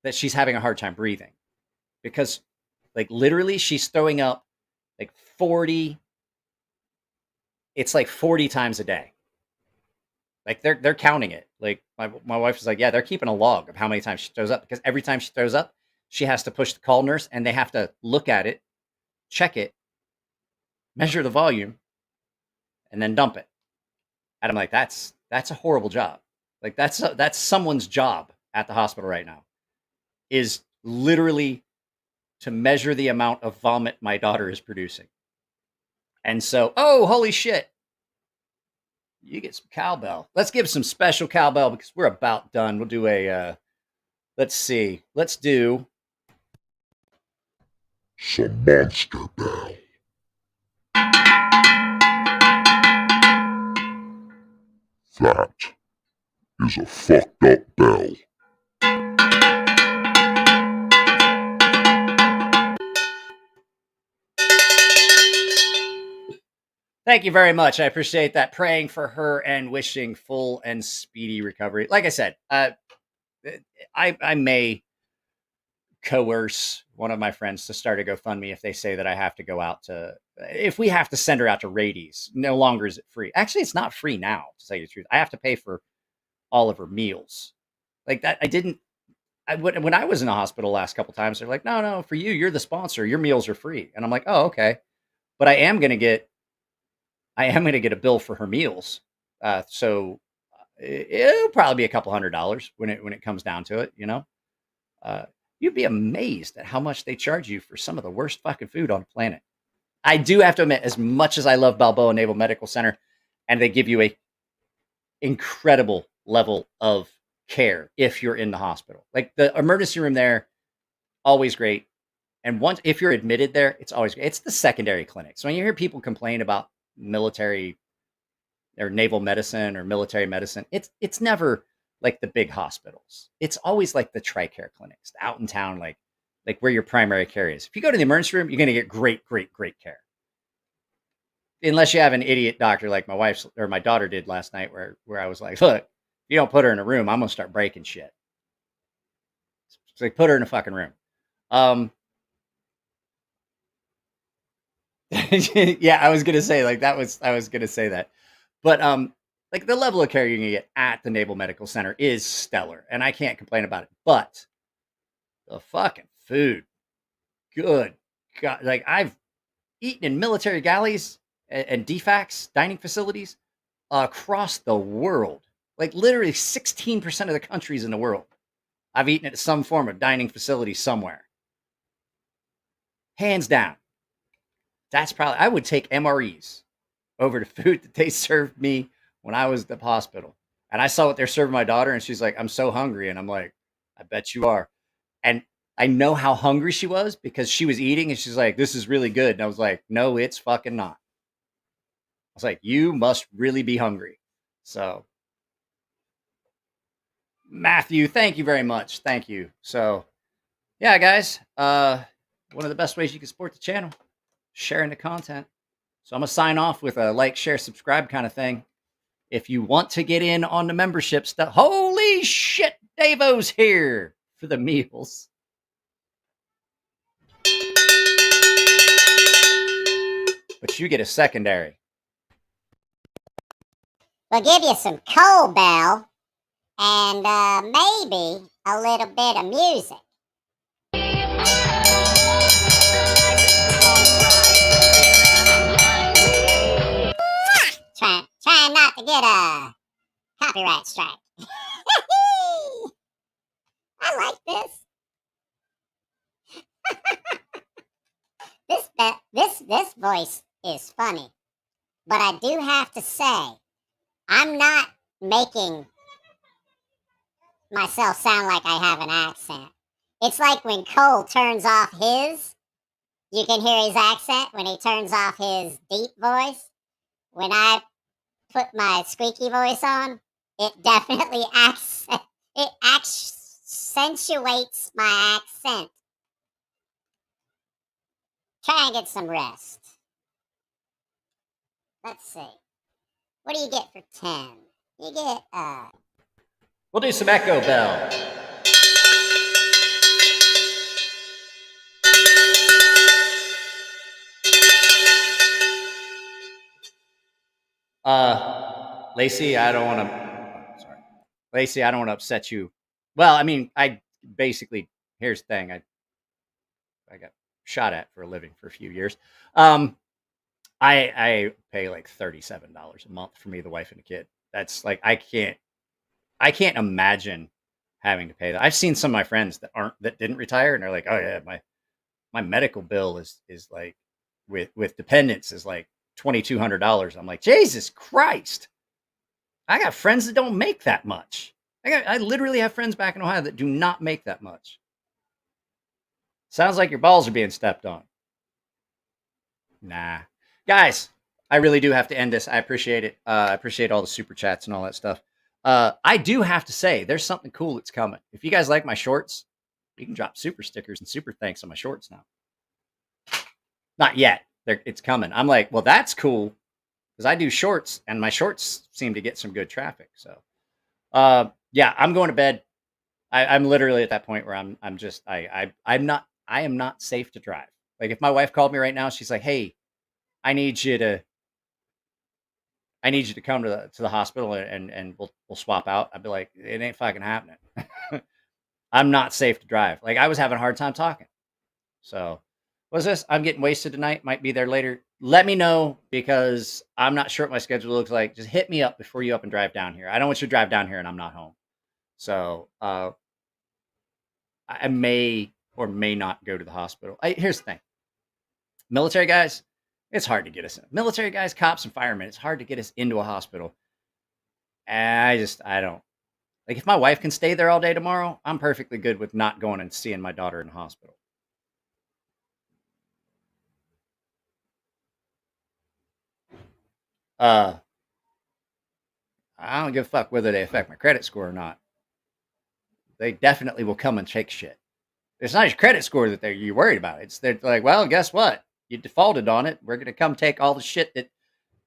that she's having a hard time breathing, because like literally she's throwing up like 40 times a day. Like they're counting it. Like my wife was like, yeah, they're keeping a log of how many times she throws up, because every time she throws up, she has to push the call nurse and they have to look at it, check it, measure the volume, and then dump it. And I'm like, that's a horrible job. Like that's someone's job at the hospital right now, is literally to measure the amount of vomit my daughter is producing. And so, oh, holy shit. You get some cowbell. Let's give some special cowbell because we're about done. We'll do let's see. Let's do some monster bell. That is a fucked up bell. Thank you very much. I appreciate that. Praying for her and wishing full and speedy recovery. Like I said, I may coerce one of my friends to start a GoFundMe if they say that I have to go out to, if we have to send her out to Rady's. No longer is it free. Actually, it's not free now, to tell you the truth. I have to pay for all of her meals. Like that, when I was in the hospital last couple times, they're like, no, for you, you're the sponsor. Your meals are free. And I'm like, oh, okay. But I am going to get a bill for her meals. So it'll probably be a couple $100 when it comes down to it, You'd be amazed at how much they charge you for some of the worst fucking food on the planet. I do have to admit, as much as I love Balboa Naval Medical Center, and they give you a incredible level of care if you're in the hospital. Like the emergency room there, always great. And if you're admitted there, it's always great. It's the secondary clinic. So when you hear people complain about military or naval medicine or military medicine, it's never like the big hospitals. It's always like the TRICARE clinics out in town, like where your primary care is. If you go to the emergency room, you're going to get great care. Unless you have an idiot doctor like my wife's or my daughter did last night, where I was like, look, if you don't put her in a room, I'm going to start breaking shit. It's like, put her in a fucking room. Yeah, I was going to say I was going to say that. But like the level of care you're going to get at the Naval Medical Center is stellar, and I can't complain about it. But the fucking food, good God, like I've eaten in military galleys and DFACs, dining facilities, across the world. Like literally 16% of the countries in the world, I've eaten at some form of dining facility somewhere. Hands down. That's probably, I would take MREs over the food that they served me when I was at the hospital. And I saw what they're serving my daughter, and she's like, I'm so hungry. And I'm like, I bet you are. And I know how hungry she was because she was eating and she's like, this is really good. And I was like, no, it's fucking not. I was like, you must really be hungry. So, Matthew, thank you very much. Thank you. So, yeah, guys, one of the best ways you can support the channel, sharing the content. So I'm going to sign off with a like, share, subscribe kind of thing. If you want to get in on the membership stuff, holy shit, Davo's here for the meals. But you get a secondary. We'll give you some Coal Bell and maybe a little bit of music. Trying not to get a copyright strike. I like this. This voice is funny, but I do have to say, I'm not making myself sound like I have an accent. It's like when Cole turns off his, you can hear his accent when he turns off his deep voice. When I put my squeaky voice on, it definitely accentuates my accent. Try and get some rest. Let's see. What do you get for 10? You get, We'll do some Echo Bell. Lacey, I don't want to. Sorry, Lacey, I don't want to upset you. Well, I mean, I basically, here's the thing. I got shot at for a living for a few years. I pay like $37 a month for me, the wife, and the kid. That's like I can't imagine having to pay that. I've seen some of my friends that didn't retire, and they're like, oh yeah, my medical bill is like with dependents is like $2,200. I'm like, Jesus Christ. I got friends that don't make that much. I literally have friends back in Ohio that do not make that much. Sounds like your balls are being stepped on. Nah. Guys, I really do have to end this. I appreciate it. I appreciate all the super chats and all that stuff. I do have to say, there's something cool that's coming. If you guys like my shorts, you can drop super stickers and super thanks on my shorts now. Not yet. It's coming. I'm like, well, that's cool because I do shorts and my shorts seem to get some good traffic. So, yeah, I'm going to bed. I'm literally at that point where I am not safe to drive. Like if my wife called me right now, she's like, hey, I need you to come to the hospital and we'll swap out. I'd be like, it ain't fucking happening. I'm not safe to drive. Like I was having a hard time talking. So what's this? I'm getting wasted tonight. Might be there later. Let me know because I'm not sure what my schedule looks like. Just hit me up before you up and drive down here. I don't want you to drive down here and I'm not home. So I may or may not go to the hospital. Here's the thing. Military guys, it's hard to get us in. Military guys, cops, and firemen, it's hard to get us into a hospital. And I don't. Like, if my wife can stay there all day tomorrow, I'm perfectly good with not going and seeing my daughter in the hospital. I don't give a fuck whether they affect my credit score or not. They definitely will come and take shit. It's not your credit score that you're worried about. They're like, well, guess what? You defaulted on it. We're going to come take all the shit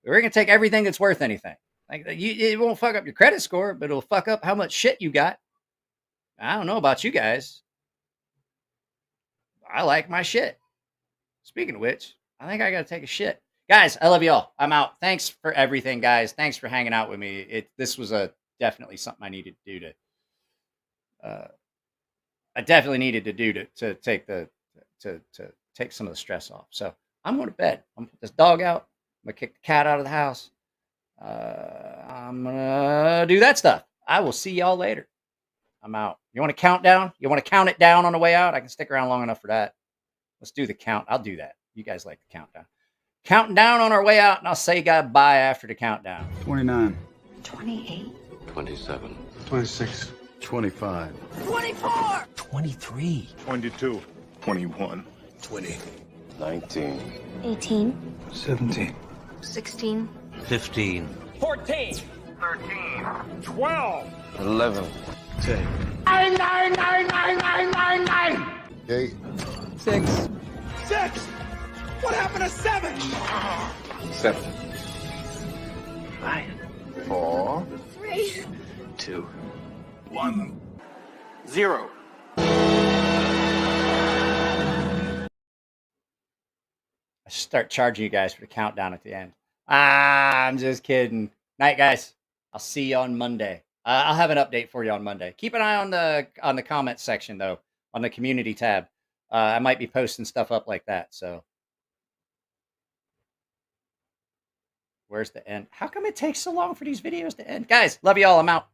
we're going to take everything that's worth anything. Like it won't fuck up your credit score, but it'll fuck up how much shit you got. I don't know about you guys. I like my shit. Speaking of which, I think I got to take a shit. Guys, I love y'all. I'm out. Thanks for everything, guys. Thanks for hanging out with me. This was definitely something I needed to do to take take some of the stress off. So I'm going to bed. I'm going to put this dog out. gonna kick the cat out of the house. I'm gonna do that stuff. I will see y'all later. I'm out. You want to count down? You want to count it down on the way out? I can stick around long enough for that. Let's do the count. I'll do that. You guys like the countdown. Counting down on our way out, and I'll say goodbye after the countdown. 29. 28. 27. 26. 25. 24. 23. 22. 21. 20. 19. 18. 17. 16. 15. 14. 13. 12. 11. 10. 8. 6. 6. What happened to 7? 7. 5. 4. 3. 2. 1. 0. I should start charging you guys for the countdown at the end. I'm just kidding. Night, guys. I'll see you on Monday. I'll have an update for you on Monday. Keep an eye on the comments section though, on the community tab. I might be posting stuff up like that. So, where's the end? How come it takes so long for these videos to end? Guys, love you all. I'm out.